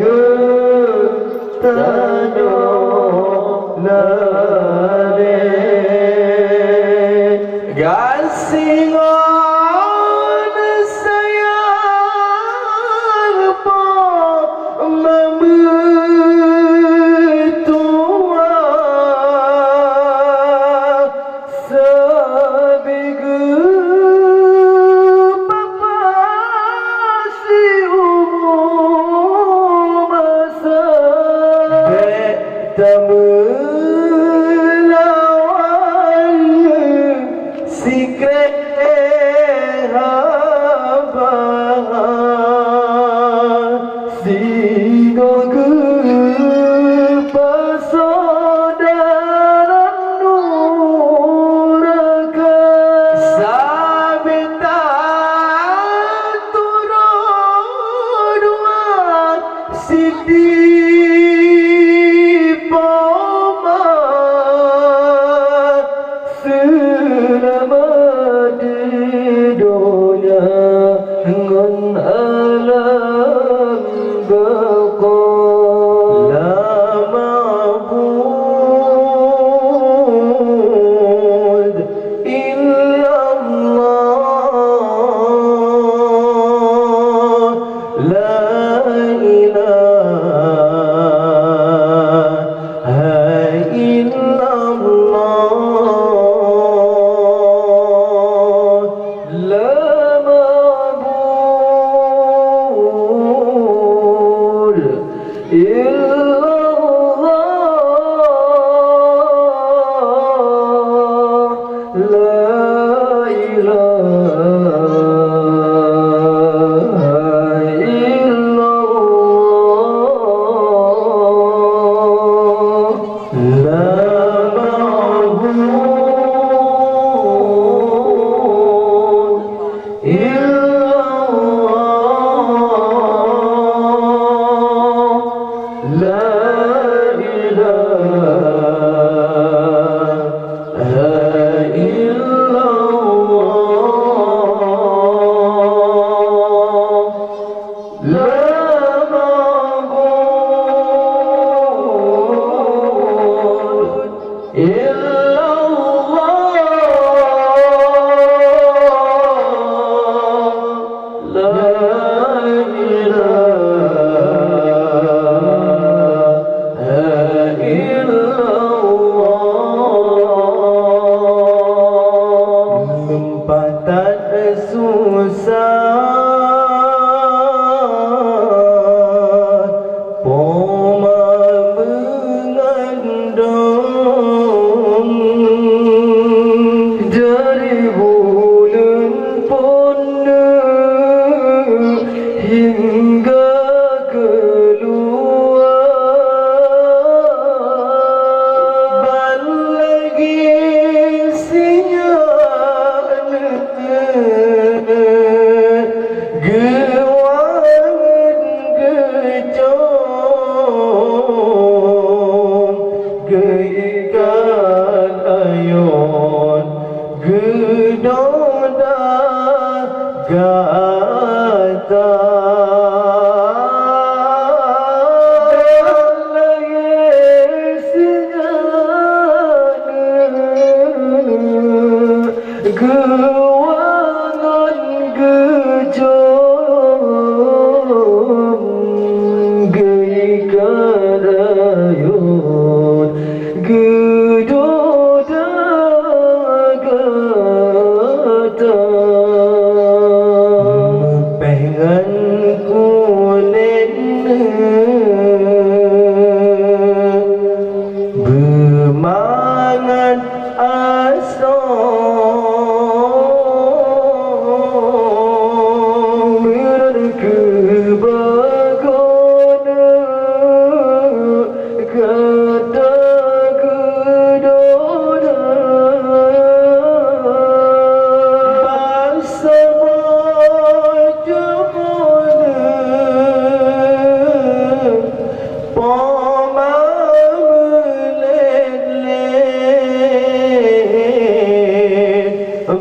bermangat asa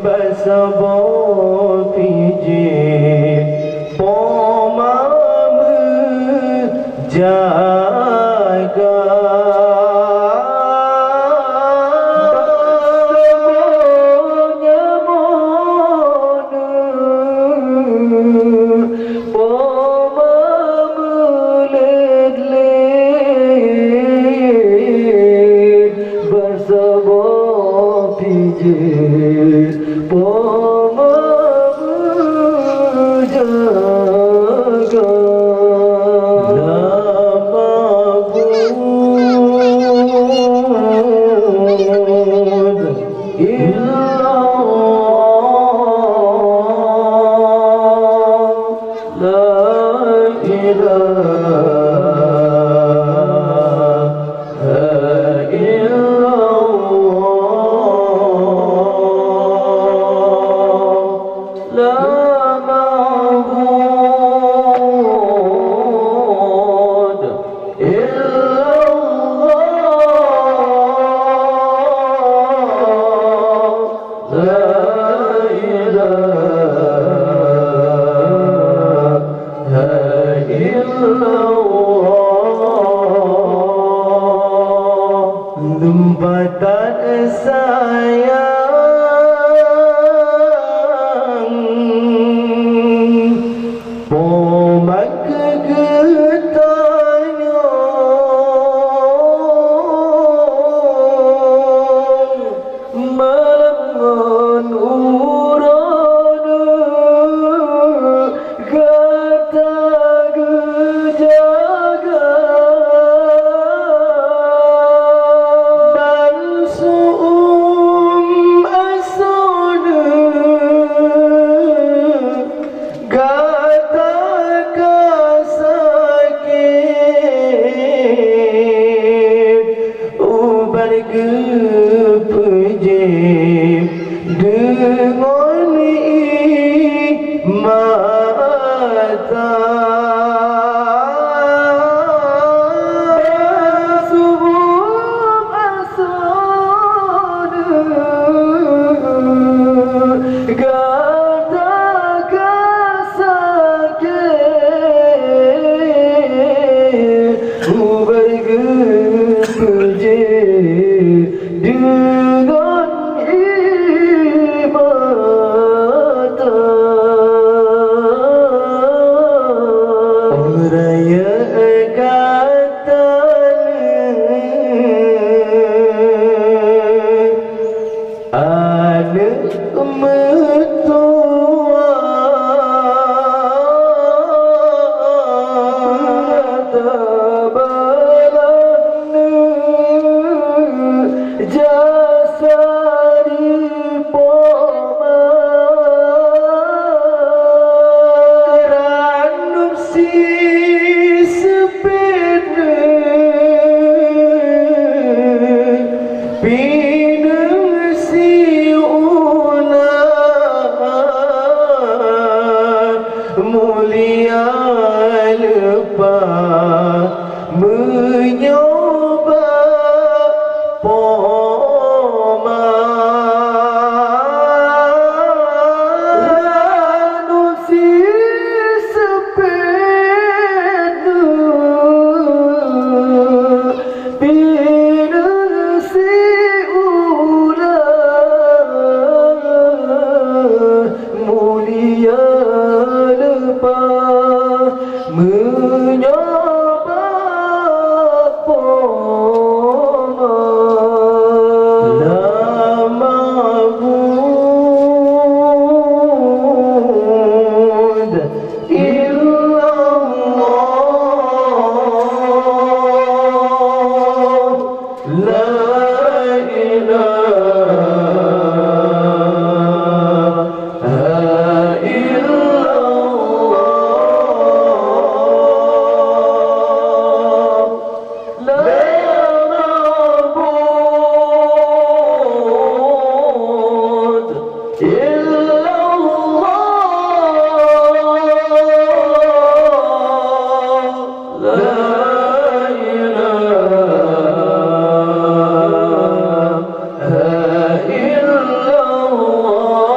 Bersabot pijik Pomam jaga Lembatan sayang Pomak kegetanya Malam urana Gata gejaga Mulia lepas menyoba poma Ranu si sepedu Bina si ulah mulia menyoba poma lama bud illallah la illallah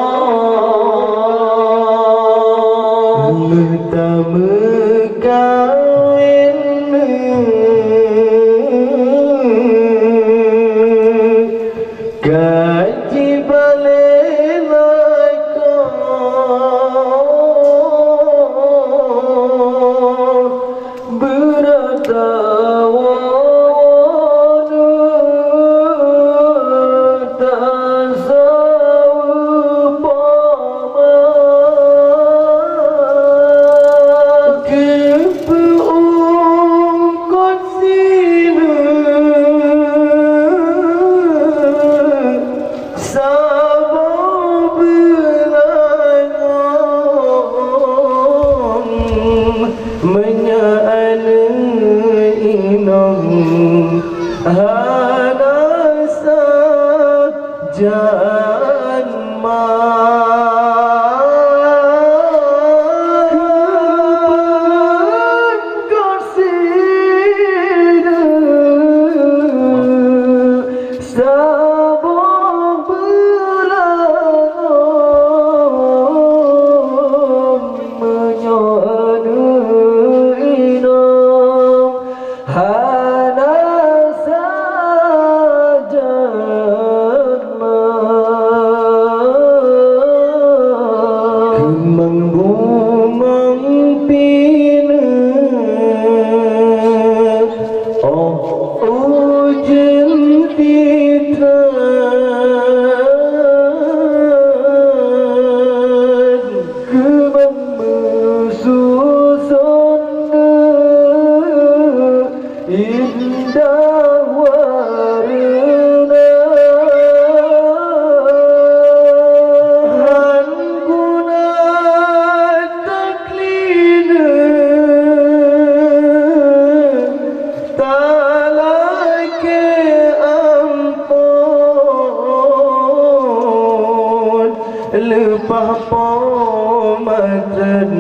lepah pomatren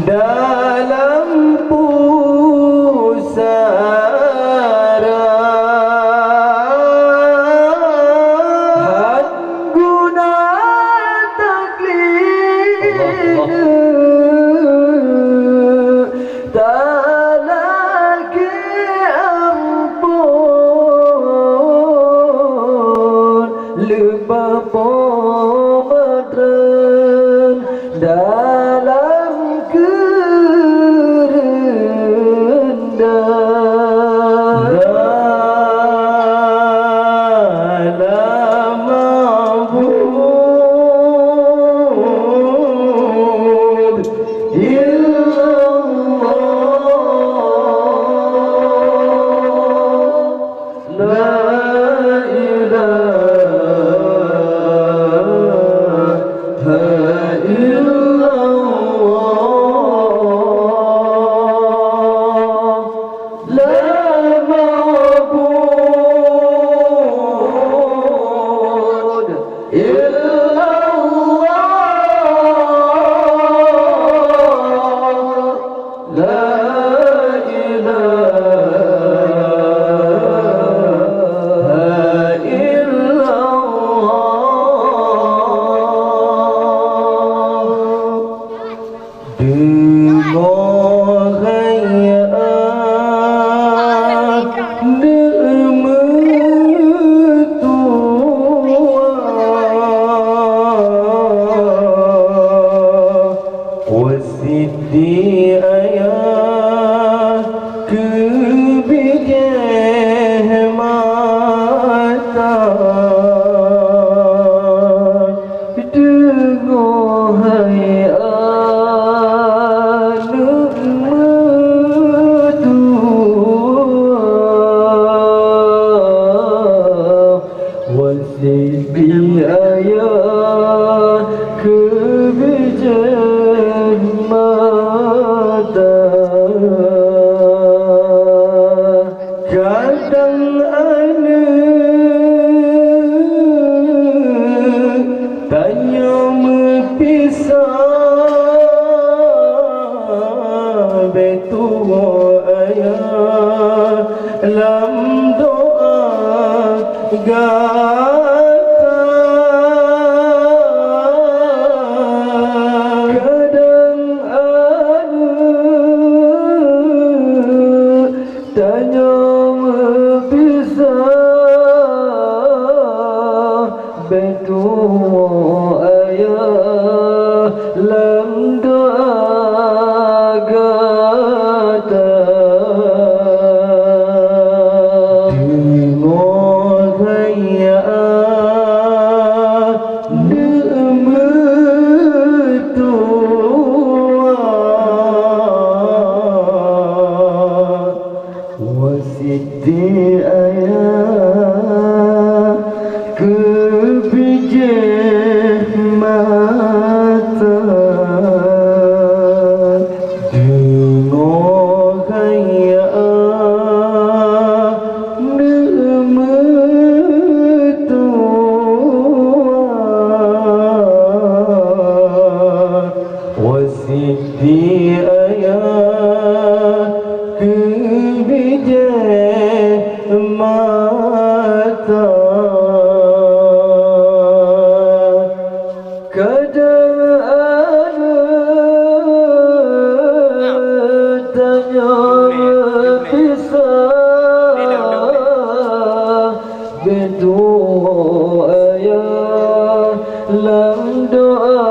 dalam pusara had guna taklid tak lagi ampun lepah pomatren dalam kerendahan dalam mabud illallah la Siti ayah kebijak mata dengar hai anak mertua Siti ayah kebijak mata kadang anak tanya mepisah betua ayah lam doa betua ayah lam doa gata dengar saya mertua Siti ayah kebijak mata dengar saya mertua Siti ayah kebijak mata kadang tanya pisah betua ayah lam doa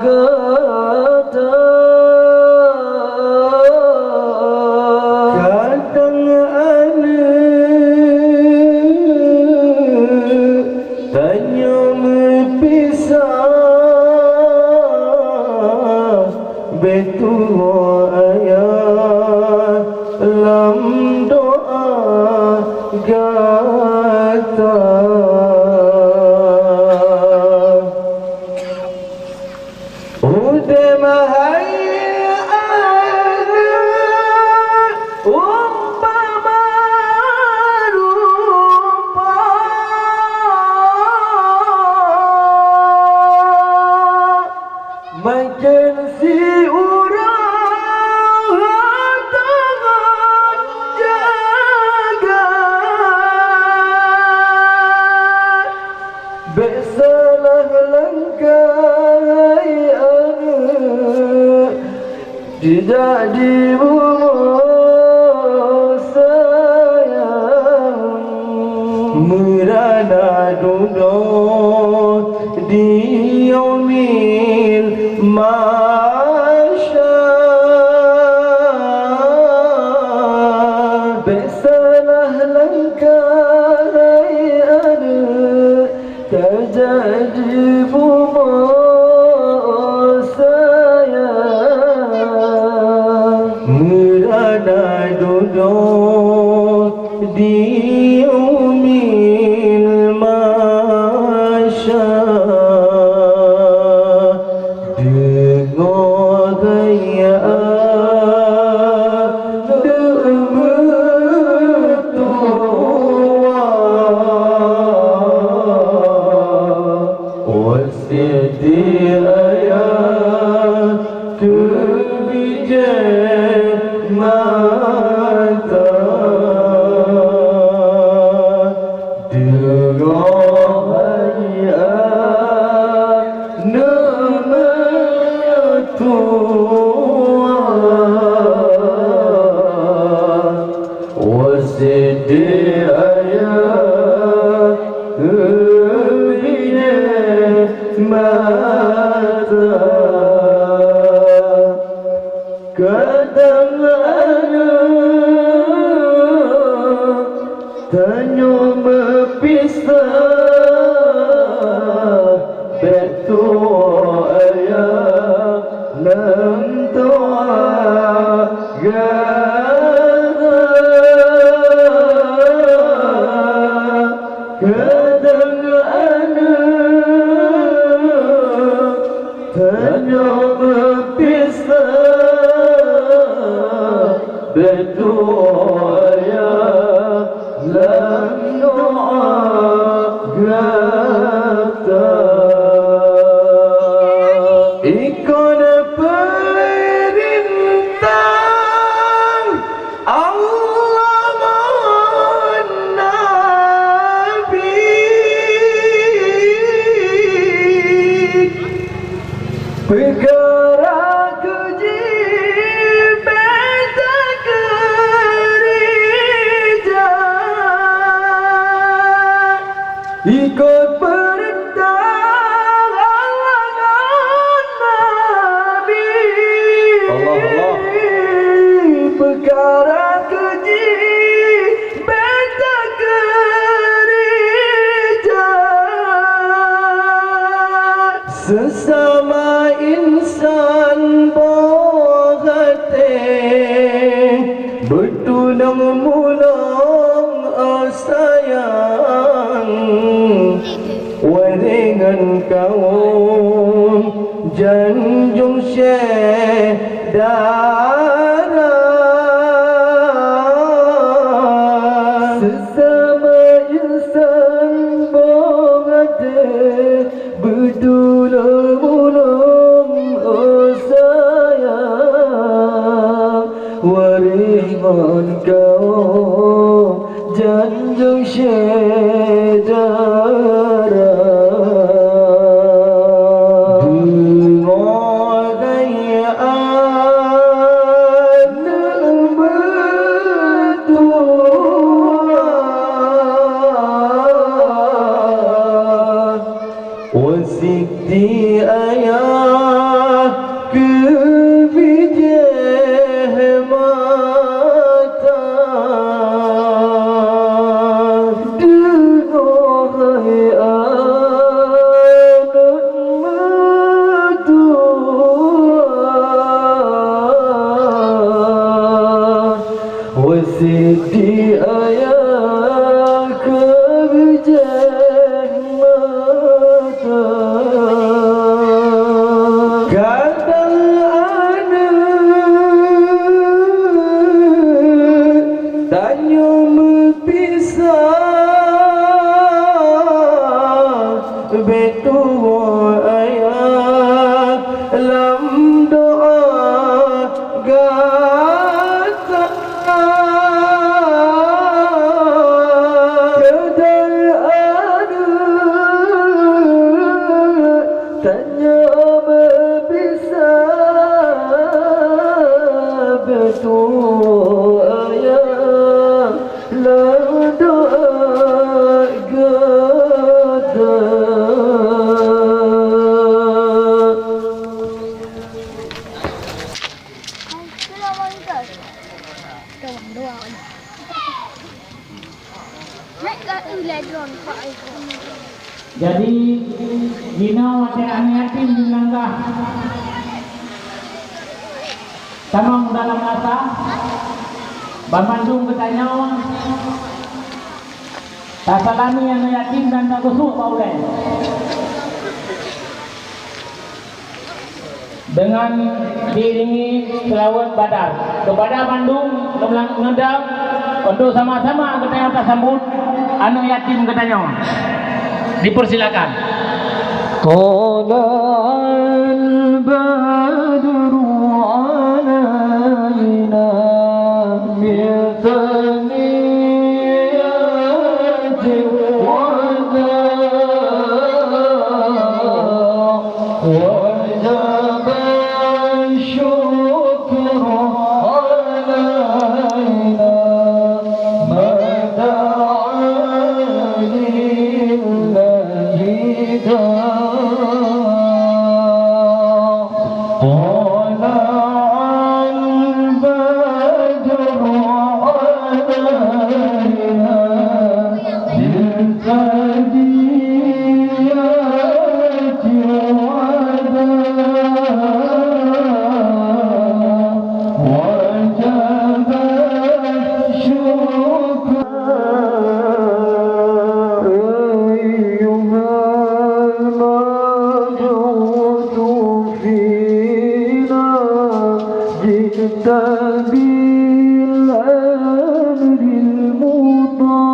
gata kadang tanya mepisah betua ayah lam doa gata udah mahaya umpama rupa makin si orang tangan jaga besalah langkah anak tidak dibuat sayang merana duduk di yaumil masyar besalah langkah anak tak jadi buat sayang merana duduk di yaumil masyar dengar gaya bertua wasiti ayat kebijak mata Tanya berpisah betul ayah nam doa kadang anak tanya berpisah betul ayah lam doa gata ikon perintah Allah Nabi perkara keji beta gereja ikut perintah Allah Nabi Allah perkara keji beta gereja sesama insan bohate bertulang mulang sayang waringan kaum janjung syedara sesama insan bohate bertulang mulang sayang waringan kaum janjung syedara dengar gaya anak berdoa wasiti ayah kebijak mata dengar gaya anak berdoa wasiti ayah kebijak mata kadang anak tanya berpisah betul ayah
Dino anak yatim dilangkah tamang dalam masa Bandung ketanya tak salami anak yatim dan tak kusuk paulen dengan diiringi selawat badar kepada Bandung ngedam untuk sama-sama ketanya tak sambut anak yatim ketanya dipersilakan.
طلع البدر علينا من ثنيات الوداع وجب الشكر علينا ما دعا لله داع بالأمر المطاع